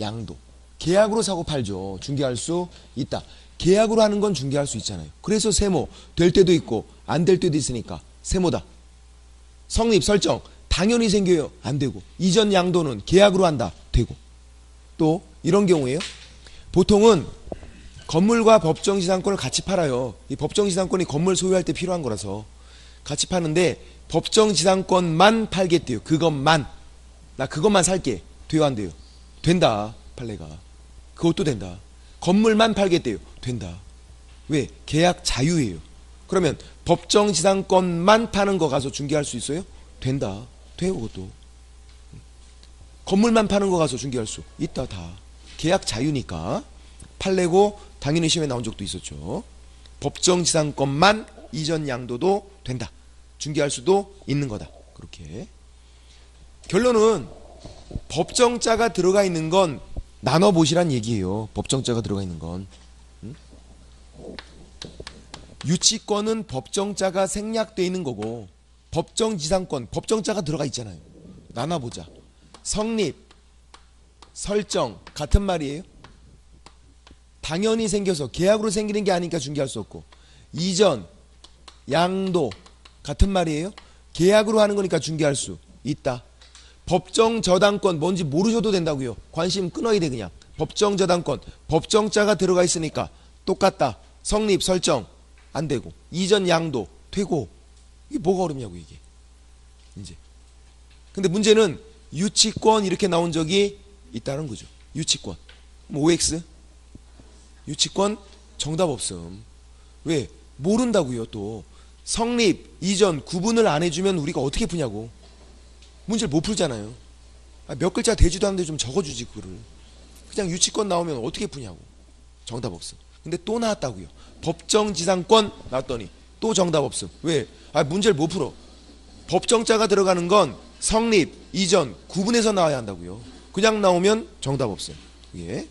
양도. 계약으로 사고 팔죠. 중개할 수 있다. 계약으로 하는 건 중개할 수 있잖아요. 그래서 세모 될 때도 있고 안 될 때도 있으니까 세모다. 성립 설정 당연히 생겨요. 안 되고. 이전 양도는 계약으로 한다. 되고. 또 이런 경우에요. 보통은 건물과 법정지상권을 같이 팔아요. 이 법정지상권이 건물 소유할 때 필요한 거라서 같이 파는데 법정지상권만 팔겠대요. 그것만. 나 그것만 살게. 돼요 안 돼요? 된다. 판례가. 그것도 된다. 건물만 팔겠대요. 된다. 왜? 계약 자유예요. 그러면 법정지상권만 파는 거 가서 중개할 수 있어요? 된다. 돼요 그것도. 건물만 파는 거 가서 중개할 수 있다. 다. 계약 자유니까. 판례고 당연히 시험에 나온 적도 있었죠. 법정지상권만 이전 양도도 된다. 중개할 수도 있는 거다. 그렇게. 결론은 법정자가 들어가 있는 건 나눠보시란 얘기예요. 법정자가 들어가 있는 건. 유치권은 법정자가 생략되어 있는 거고 법정지상권, 법정자가 들어가 있잖아요. 나눠보자. 성립, 설정 같은 말이에요. 당연히 생겨서 계약으로 생기는 게 아니니까 중개할 수 없고, 이전, 양도 같은 말이에요. 계약으로 하는 거니까 중개할 수 있다. 법정 저당권 뭔지 모르셔도 된다고요. 관심 끊어야 돼 그냥. 법정 저당권 법정자가 들어가 있으니까 똑같다. 성립 설정 안 되고, 이전 양도 되고, 이게 뭐가 어렵냐고 이게 이제. 근데 문제는 유치권 이렇게 나온 적이 있다는 거죠. 유치권 뭐 OX 유치권 정답 없음. 왜? 모른다고요. 또 성립 이전 구분을 안 해주면 우리가 어떻게 푸냐고. 문제를 못 풀잖아요. 몇 글자 되지도 않는데 좀 적어주지 그거를. 그냥 유치권 나오면 어떻게 푸냐고. 정답 없음. 근데 또 나왔다고요. 법정지상권 나왔더니 또 정답 없음. 왜? 문제를 못 풀어. 법정자가 들어가는 건 성립 이전 구분해서 나와야 한다고요. 그냥 나오면 정답 없음. 예.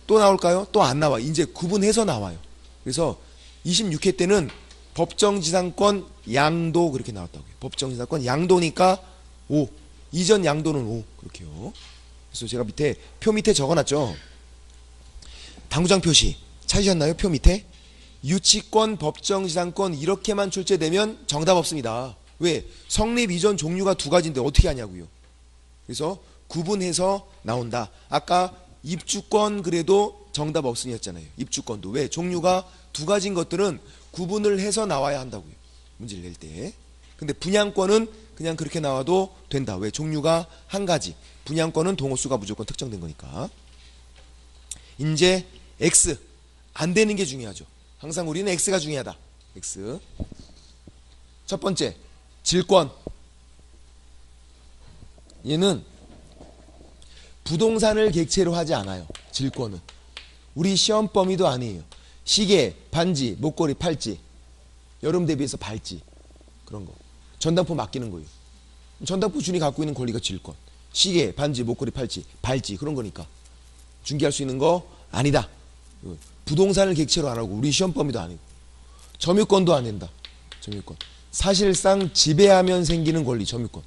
또 나올까요? 또 안 나와. 이제 구분해서 나와요. 그래서 26회 때는 법정지상권 양도 그렇게 나왔다고요. 법정지상권 양도니까 5. 이전 양도는 5. 그렇게요. 그래서 제가 밑에 표 밑에 적어놨죠. 당구장 표시 찾으셨나요? 표 밑에 유치권 법정지상권 이렇게만 출제되면 정답 없습니다. 왜? 성립 이전 종류가 두 가지인데 어떻게 하냐고요. 그래서 구분해서 나온다. 아까 입주권 그래도 정답 없음이었잖아요. 입주권도. 왜? 종류가 두 가지인 것들은 구분을 해서 나와야 한다고요. 문제를 낼 때. 근데 분양권은 그냥 그렇게 나와도 된다. 왜? 종류가 한 가지. 분양권은 동호수가 무조건 특정된 거니까. 이제 X 안 되는 게 중요하죠. 항상 우리는 X가 중요하다. X. 첫 번째 질권. 얘는 부동산을 객체로 하지 않아요. 질권은. 우리 시험 범위도 아니에요. 시계, 반지, 목걸이, 팔찌, 여름 대비해서 발찌 그런 거. 전당포 맡기는 거예요. 전당포 주인이 갖고 있는 권리가 질권. 시계, 반지, 목걸이, 팔찌, 발찌 그런 거니까 중개할 수 있는 거 아니다. 부동산을 객체로 안 하고 우리 시험 범위도 아니고. 점유권도 안 된다. 점유권. 사실상 지배하면 생기는 권리 점유권.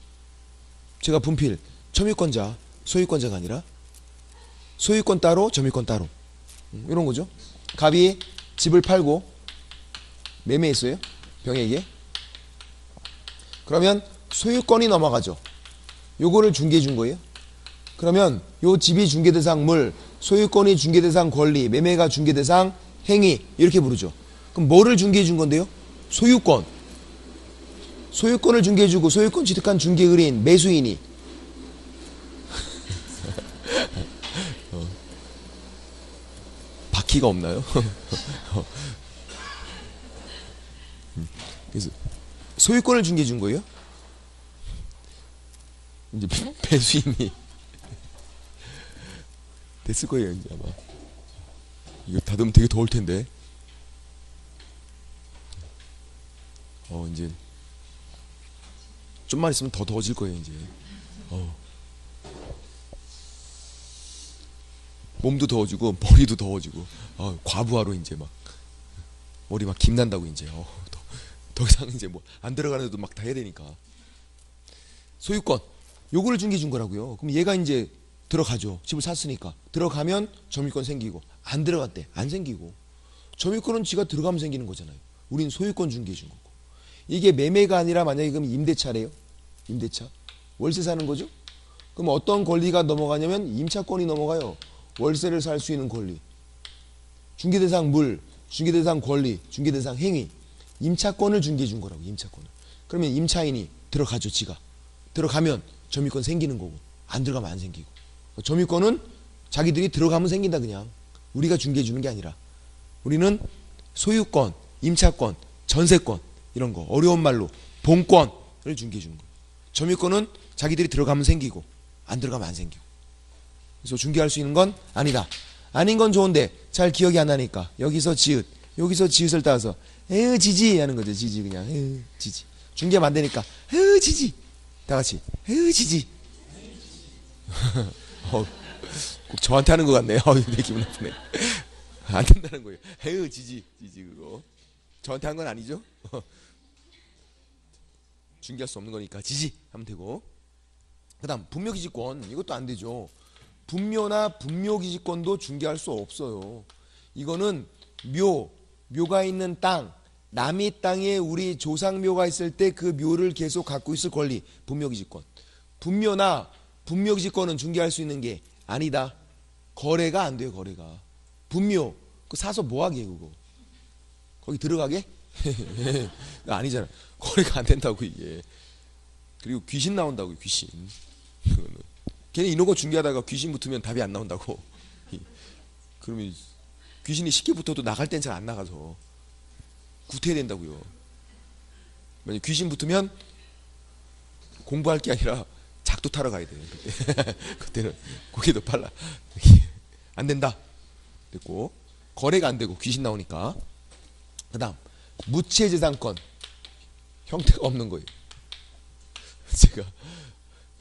제가 분필 점유권자 소유권자가 아니라 소유권 따로 점유권 따로 이런 거죠. 갑이 집을 팔고 매매했어요. 병에게. 그러면 소유권이 넘어가죠. 요거를 중개해 준 거예요. 그러면 요 집이 중개대상 물, 소유권이 중개대상 권리, 매매가 중개대상 행위 이렇게 부르죠. 그럼 뭐를 중개해 준 건데요? 소유권. 소유권을 중개해 주고 소유권 취득한 중개의뢰인 매수인이 바퀴가 없나요? 그래서 소유권을 중개해 준 거예요. 이제 매수인이 됐을 거예요. 이제 아마 이거 닫으면 되게 더울 텐데. 이제 좀만 있으면 더 더워질 거예요. 이제 몸도 더워지고 머리도 더워지고 과부하로 이제 막 머리 막 김난다고 이제 더 이상 이제 뭐 안 들어가는데도 막 다 해야 되니까. 소유권 요거를 중개해 준 거라고요. 그럼 얘가 이제 들어가죠. 집을 샀으니까. 들어가면 점유권 생기고 안 들어갔대 안 생기고. 점유권은 지가 들어가면 생기는 거잖아요. 우린 소유권 중개해 준 거고. 이게 매매가 아니라 만약에 그럼 임대차래요. 임대차 월세 사는 거죠. 그럼 어떤 권리가 넘어가냐면 임차권이 넘어가요. 월세를 살 수 있는 권리. 중개대상 물, 중개대상 권리, 중개대상 행위. 임차권을 중개해 준 거라고. 임차권을. 그러면 임차인이 들어가죠. 지가. 들어가면 점유권 생기는 거고 안 들어가면 안 생기고. 점유권은 자기들이 들어가면 생긴다 그냥. 우리가 중개해 주는 게 아니라. 우리는 소유권, 임차권, 전세권 이런 거 어려운 말로 본권을 중개해 주는 거예요. 점유권은 자기들이 들어가면 생기고 안 들어가면 안 생기고. 그래서 중개할 수 있는 건 아니다. 아닌 건 좋은데 잘 기억이 안 나니까 여기서 지읒, 여기서 지읒을 따서 에휴 지지 하는 거죠. 지지 그냥 에휴 지지. 중개하면 안 되니까 에휴 지지. 다 같이 에휴 지지. 꼭 저한테 하는 것 같네요. 내 기분 나쁘네. 안 된다는 거예요. 에휴 지지 지지 그거. 저한테 한 건 아니죠. 중개할 수 없는 거니까 지지 하면 되고. 그 다음 분묘기지권 이것도 안 되죠. 분묘나 분묘기지권도 중개할 수 없어요. 이거는 묘가 있는 땅, 남이 땅에 우리 조상묘가 있을 때 그 묘를 계속 갖고 있을 권리, 분묘기지권. 분묘나 분묘기지권은 중개할 수 있는 게 아니다. 거래가 안 돼요, 거래가. 분묘, 그 사서 뭐하게 그거. 거기 들어가게? 아니잖아. 거래가 안 된다고 이게. 그리고 귀신 나온다고, 귀신. 걔네 이런 거 중개하다가 귀신 붙으면 답이 안 나온다고. 그러면 귀신이 쉽게 붙어도 나갈 땐 잘 안 나가서 구태야 된다고요. 만약 귀신 붙으면 공부할 게 아니라 작두 타러 가야 돼. 그때는 고개도 빨라. 안 된다. 됐고, 거래가 안 되고 귀신 나오니까. 그 다음 무체재산권, 형태가 없는 거예요. 제가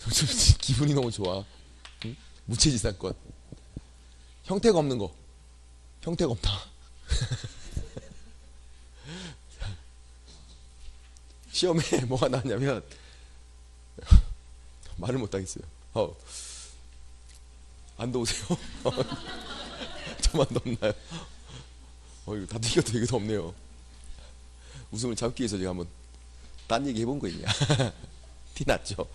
요즘 기분이 너무 좋아. 응? 무체재산권, 형태가 없는 거. 형태가 없다. 시험에 뭐가 나왔냐면 말을 못하겠어요. 안 더우세요? 저만 덥나요? 이거 다 이겨도 되게 덥네요. 웃음을 참기 위해서 제가 한번 딴 얘기 해본 거예요. 티 났죠?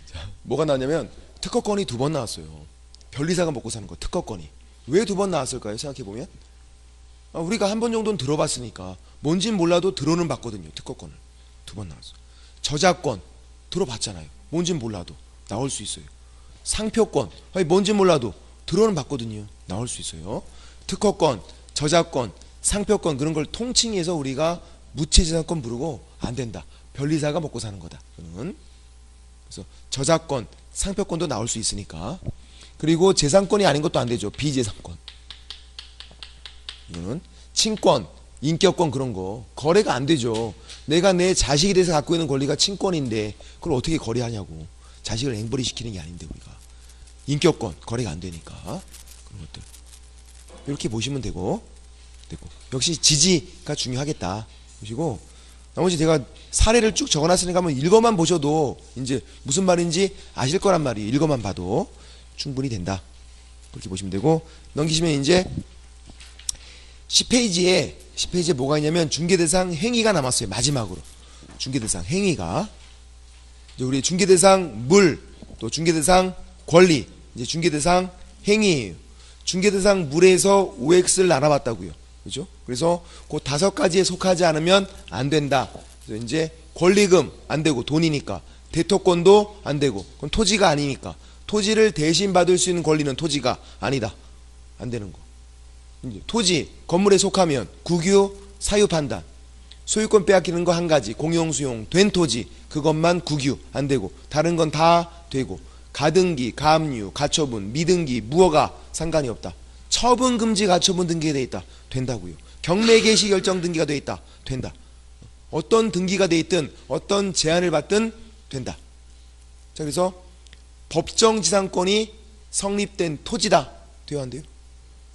자, 뭐가 나왔냐면 특허권이 2번 나왔어요. 변리사가 먹고 사는 거, 특허권이. 왜 2번 나왔을까요? 생각해보면 우리가 한 번 정도는 들어봤으니까, 뭔진 몰라도 들어는 봤거든요. 특허권을 2번 나왔어요. 저작권 들어봤잖아요. 뭔진 몰라도 나올 수 있어요. 상표권, 뭔진 몰라도 들어는 봤거든요. 나올 수 있어요. 특허권, 저작권, 상표권, 그런 걸 통칭해서 우리가 무체재산권 부르고 안 된다. 변리사가 먹고 사는 거다. 그래서 저작권, 상표권도 나올 수 있으니까. 그리고 재산권이 아닌 것도 안 되죠. 비재산권. 이거는 친권, 인격권, 그런 거 거래가 안 되죠. 내가 내 자식에 대해서 갖고 있는 권리가 친권인데 그걸 어떻게 거래하냐고. 자식을 앵벌이 시키는 게 아닌데 우리가. 인격권 거래가 안 되니까 그런 것들 이렇게 보시면 되고. 역시 지지가 중요하겠다 보시고, 나머지 제가 사례를 쭉 적어놨으니까 한번 읽어만 보셔도 이제 무슨 말인지 아실 거란 말이에요. 읽어만 봐도 충분히 된다. 그렇게 보시면 되고, 넘기시면 이제 10페이지에 뭐가 있냐면 중개대상 행위가 남았어요. 마지막으로 중개대상 행위가, 이제 우리 중개대상 물, 또 중개대상 권리, 이제 중개대상 행위예요. 중개대상 물에서 OX를 나눠봤다고요. 그죠? 그래서 그 5가지에 속하지 않으면 안 된다. 그래서 이제 권리금 안 되고 돈이니까, 대토권도 안 되고, 그건 토지가 아니니까, 토지를 대신 받을 수 있는 권리는 토지가 아니다. 안 되는 거. 이제 토지, 건물에 속하면 국유, 사유 판단, 소유권 빼앗기는 거 한 가지, 공용 수용 된 토지, 그것만 국유 안 되고, 다른 건 다 되고, 가등기, 가압류, 가처분, 미등기, 무허가 상관이 없다. 처분 금지 가처분 등기가 돼 있다. 된다고요. 경매 개시 결정 등기가 돼 있다. 된다. 어떤 등기가 돼 있든 어떤 제한을 받든 된다. 자, 그래서 법정지상권이 성립된 토지다. 돼야 안 돼요?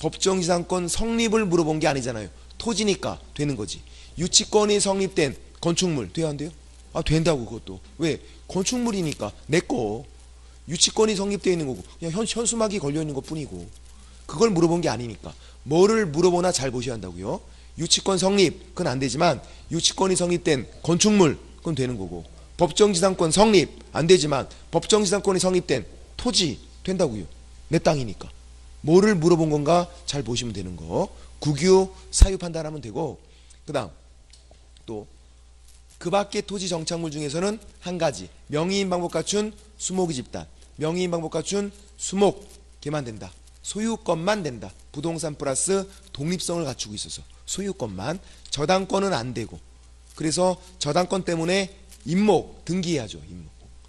법정지상권 성립을 물어본 게 아니잖아요. 토지니까 되는 거지. 유치권이 성립된 건축물 돼야 안 돼요? 된다고. 그것도. 왜? 건축물이니까 내 거. 유치권이 성립되어 있는 거고 그냥 현수막이 걸려 있는 것 뿐이고, 그걸 물어본 게 아니니까. 뭐를 물어보나 잘 보셔야 한다고요. 유치권 성립, 그건 안 되지만 유치권이 성립된 건축물, 그건 되는 거고, 법정지상권 성립 안 되지만 법정지상권이 성립된 토지 된다고요. 내 땅이니까. 뭐를 물어본 건가 잘 보시면 되는 거. 국유, 사유 판단하면 되고, 그 다음 또 그 밖의 토지 정착물 중에서는 한 가지, 명의인 방법 갖춘 수목의 집단, 명의인 방법 갖춘 수목, 걔만 된다. 소유권만 된다. 부동산 플러스 독립성을 갖추고 있어서 소유권만. 저당권은 안 되고, 그래서 저당권 때문에 임목 등기해야죠.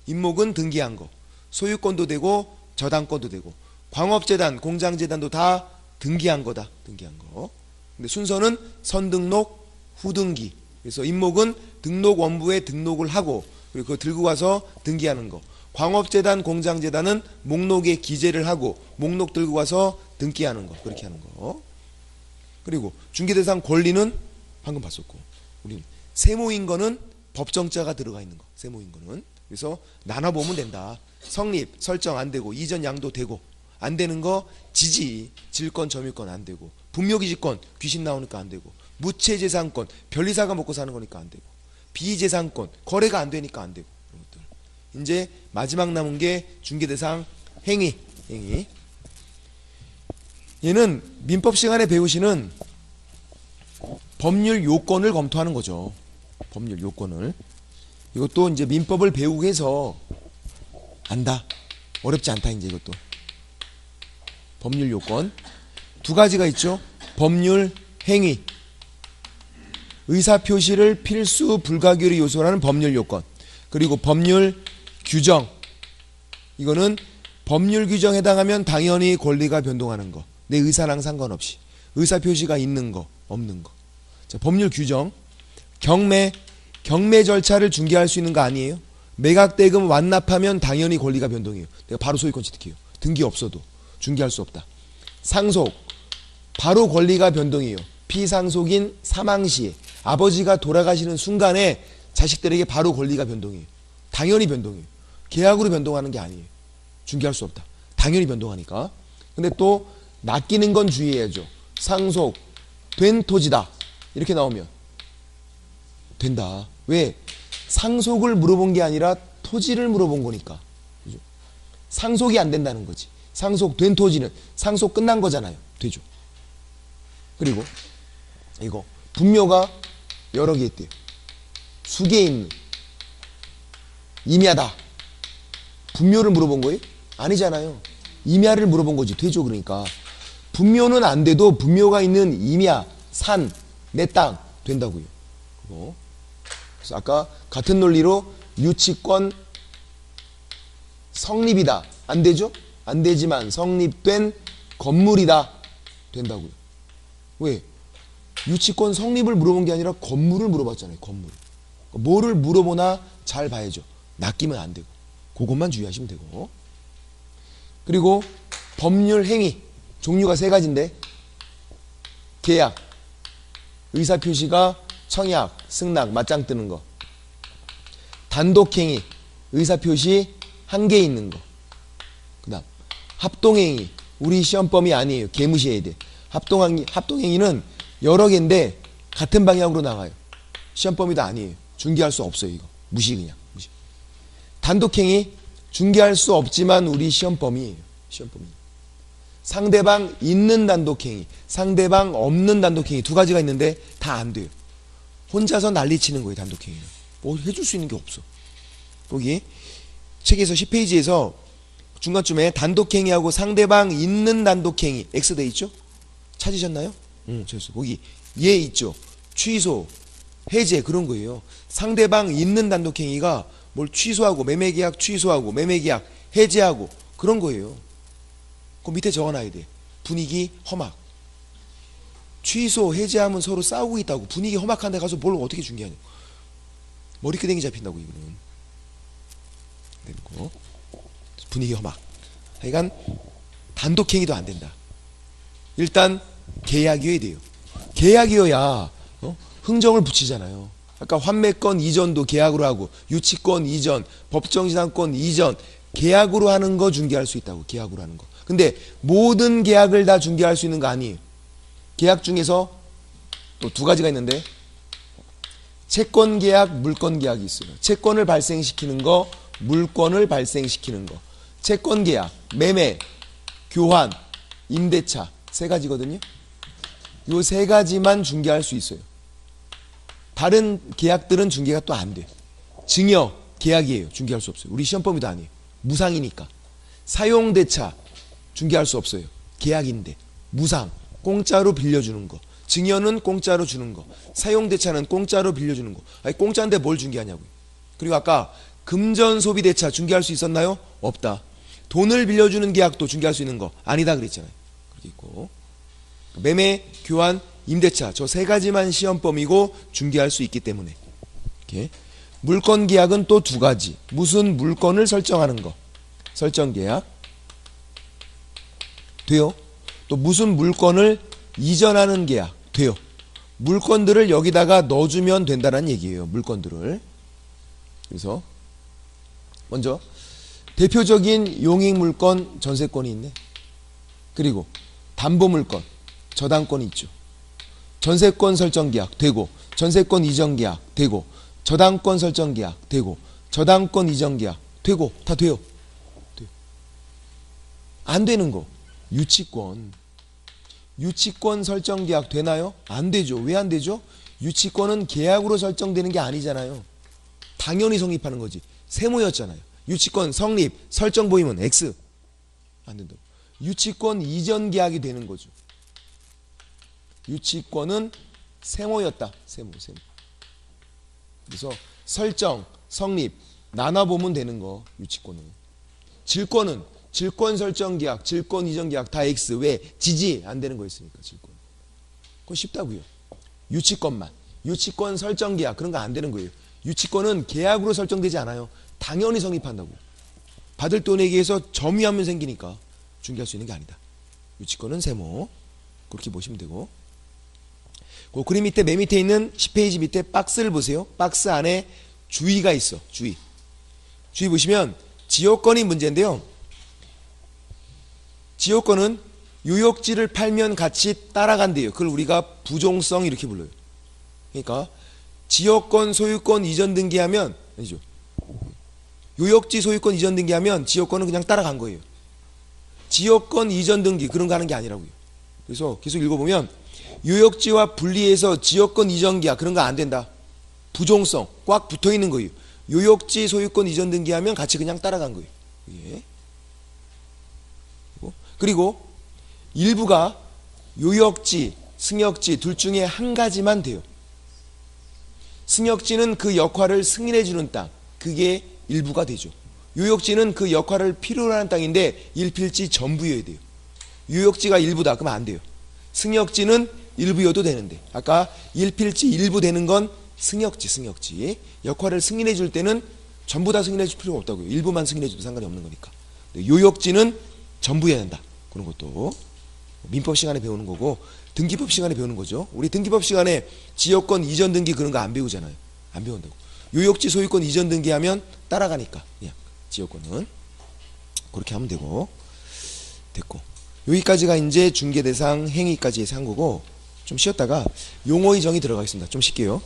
임목은 등기한 거. 소유권도 되고 저당권도 되고, 광업재단, 공장재단도 다 등기한 거다. 등기한 거. 근데 순서는 선등록, 후등기. 그래서 임목은 등록 원부에 등록을 하고, 그리고 그거 들고 가서 등기하는 거. 광업재단, 공장재단은 목록에 기재를 하고 목록 들고 가서 등기하는 거. 그렇게 하는 거. 그리고 중개대상 권리는 방금 봤었고, 우리는 세모인 거는 법정자가 들어가 있는 거. 세모인 거는. 그래서 나눠보면 된다. 성립, 설정 안 되고, 이전 양도 되고 안 되는 거 지지, 질권, 점유권 안 되고, 분묘기지권, 귀신 나오니까 안 되고, 무채재산권, 변리사가 먹고 사는 거니까 안 되고, 비재산권, 거래가 안 되니까 안 되고, 이런 것들. 이제 마지막 남은 게 중개대상 행위. 얘는 민법 시간에 배우시는 법률 요건을 검토하는 거죠. 법률 요건을. 이것도 이제 민법을 배우고 해서 안다. 어렵지 않다, 이제 이것도. 법률 요건. 두 가지가 있죠. 법률 행위. 의사표시를 필수 불가결의 요소로 하는 법률 요건. 그리고 법률 규정. 이거는 법률 규정에 해당하면 당연히 권리가 변동하는 거. 내 의사랑 상관없이. 의사표시가 있는 거, 없는 거. 자, 법률 규정. 경매 절차를 중개할 수 있는 거 아니에요? 매각대금 완납하면 당연히 권리가 변동해요. 내가 바로 소유권 취득해요. 등기 없어도 중개할 수 없다. 상속, 바로 권리가 변동해요. 피상속인 사망 시에 아버지가 돌아가시는 순간에 자식들에게 바로 권리가 변동해요. 당연히 변동해요. 계약으로 변동하는 게 아니에요. 중개할 수 없다. 당연히 변동하니까. 근데 또 낚이는 건 주의해야죠. 상속, 된 토지다. 이렇게 나오면 된다. 왜? 상속을 물어본 게 아니라 토지를 물어본 거니까. 그죠? 상속이 안 된다는 거지. 상속된 토지는 상속 끝난 거잖아요. 되죠. 그리고 이거 분묘가 여러 개 있대요. 수개 있는 임야다. 분묘를 물어본 거예요? 아니잖아요. 임야를 물어본 거지. 되죠. 그러니까 분묘는 안 돼도 분묘가 있는 임야, 산, 내 땅 된다고요. 그거. 그래서 아까 같은 논리로 유치권 성립이다. 안 되죠? 안 되지만 성립된 건물이다. 된다고요. 왜? 유치권 성립을 물어본 게 아니라 건물을 물어봤잖아요. 건물. 뭐를 물어보나 잘 봐야죠. 낚이면 안 되고. 그것만 주의하시면 되고. 그리고 법률 행위. 종류가 세 가지인데 계약, 의사표시가 청약, 승낙, 맞짱 뜨는 거. 단독행위, 의사표시 한 개 있는 거. 그 다음 합동행위, 우리 시험범위 아니에요. 개무시해야 돼. 합동행위는 여러 개인데 같은 방향으로 나가요. 시험범위도 아니에요. 중개할 수 없어요. 이거 무시, 그냥 무시. 단독행위, 중개할 수 없지만 우리 시험범위예요. 시험범위. 상대방 있는 단독행위, 상대방 없는 단독행위 두 가지가 있는데 다 안 돼요. 혼자서 난리치는 거예요. 단독행위는 뭐 해줄 수 있는 게 없어. 거기 책에서 10페이지에서 중간쯤에 단독행위하고 상대방 있는 단독행위 X 돼 있죠? 찾으셨나요? 찾았어. 거기 얘 있죠? 취소, 해제 그런 거예요. 상대방 있는 단독행위가 뭘 취소하고 매매계약 취소하고 매매계약 해제하고 그런 거예요. 그 밑에 적어놔야 돼. 분위기 험악. 취소, 해제하면 서로 싸우고 있다고. 분위기 험악한 데 가서 뭘 어떻게 중개하냐. 머리끄댕이 잡힌다고 이거는. 되는 거. 분위기 험악. 하여간 단독행위도 안 된다. 일단 계약이어야 돼요. 계약이어야 흥정을 붙이잖아요. 아까 환매권 이전도 계약으로 하고 유치권 이전, 법정지상권 이전 계약으로 하는 거 중개할 수 있다고. 계약으로 하는 거. 근데 모든 계약을 다 중개할 수 있는 거 아니에요. 계약 중에서 또 두 가지가 있는데 채권 계약, 물권 계약이 있어요. 채권을 발생시키는 거, 물권을 발생시키는 거. 채권 계약, 매매, 교환, 임대차 세 가지거든요. 요 세 가지만 중개할 수 있어요. 다른 계약들은 중개가 또 안 돼. 증여 계약이에요. 중개할 수 없어요. 우리 시험범위도 아니에요. 무상이니까. 사용대차 중개할 수 없어요. 계약인데. 무상 공짜로 빌려주는 거. 증여는 공짜로 주는 거. 사용대차는 공짜로 빌려주는 거. 아니 공짜인데 뭘 중개하냐고요. 그리고 아까 금전소비대차 중개할 수 있었나요? 없다. 돈을 빌려주는 계약도 중개할 수 있는 거 아니다 그랬잖아요. 그렇게 있고 매매, 교환, 임대차 저 세 가지만 시험범위고 중개할 수 있기 때문에 이렇게. 물권 계약은 또 두 가지. 무슨 물권을 설정하는 거. 설정 계약 돼요. 또 무슨 물권을 이전하는 계약 돼요. 물건들을 여기다가 넣어주면 된다는 얘기예요. 물건들을. 그래서 먼저 대표적인 용익물권 전세권이 있네. 그리고 담보물건, 저당권이 있죠. 전세권 설정계약 되고, 전세권 이전계약 되고, 저당권 설정계약 되고, 저당권 이전계약 되고, 다 돼요. 안 되는 거, 유치권. 유치권 설정계약 되나요? 안 되죠. 왜 안 되죠? 유치권은 계약으로 설정되는 게 아니잖아요. 당연히 성립하는 거지. 세모였잖아요. 유치권 성립, 설정 보이면 X. 안 된다고. 유치권 이전 계약이 되는 거죠. 유치권은 세모였다. 세모. 그래서 설정, 성립, 나눠보면 되는 거, 유치권은. 질권은 질권 설정 계약, 질권 이전 계약 다 X. 왜? 지지 안 되는 거 있으니까, 질권. 그거 쉽다고요. 유치권만. 유치권 설정 계약, 그런 거 안 되는 거예요. 유치권은 계약으로 설정되지 않아요. 당연히 성립한다고. 받을 돈에 의해서 점유하면 생기니까 중개할 수 있는 게 아니다. 유치권은 세모. 그렇게 보시면 되고. 그 그림 밑에, 맨 밑에 있는 10페이지 밑에 박스를 보세요. 박스 안에 주의가 있어. 주의 보시면 지역권이 문제인데요. 지역권은 유역지를 팔면 같이 따라간대요. 그걸 우리가 부종성 이렇게 불러요. 그러니까 지역권 소유권 이전 등기하면, 아니죠, 유역지 소유권 이전 등기하면 지역권은 그냥 따라간 거예요. 지역권 이전 등기 그런 거 하는 게 아니라고요. 그래서 계속 읽어보면 유역지와 분리해서 지역권 이전 계약 그런 거 안 된다. 부종성 꽉 붙어 있는 거예요. 유역지 소유권 이전 등기하면 같이 그냥 따라간 거예요. 예. 그리고 일부가 유역지, 승역지 둘 중에 한 가지만 돼요. 승역지는 그 역할을 승인해 주는 땅, 그게 일부가 되죠. 유역지는 그 역할을 필요로 하는 땅인데 일필지 전부여야 돼요. 유역지가 일부다 그러면 안 돼요. 승역지는 일부여도 되는데, 아까 일필지 일부 되는 건 승역지 역할을 승인해 줄 때는 전부 다 승인해 줄 필요가 없다고요. 일부만 승인해 줘도 상관이 없는 거니까. 유역지는 전부여야 한다. 그런 것도 민법 시간에 배우는 거고, 등기법 시간에 배우는 거죠. 우리 등기법 시간에 지역권 이전 등기 그런 거 안 배우잖아요. 안 배운다고. 유역지 소유권 이전 등기하면 따라가니까 그냥 지역권은 그렇게 하면 되고. 됐고, 여기까지가 이제 중개대상 행위까지 해서 한 거고, 좀 쉬었다가 용어의 정의 들어가겠습니다. 좀 쉴게요.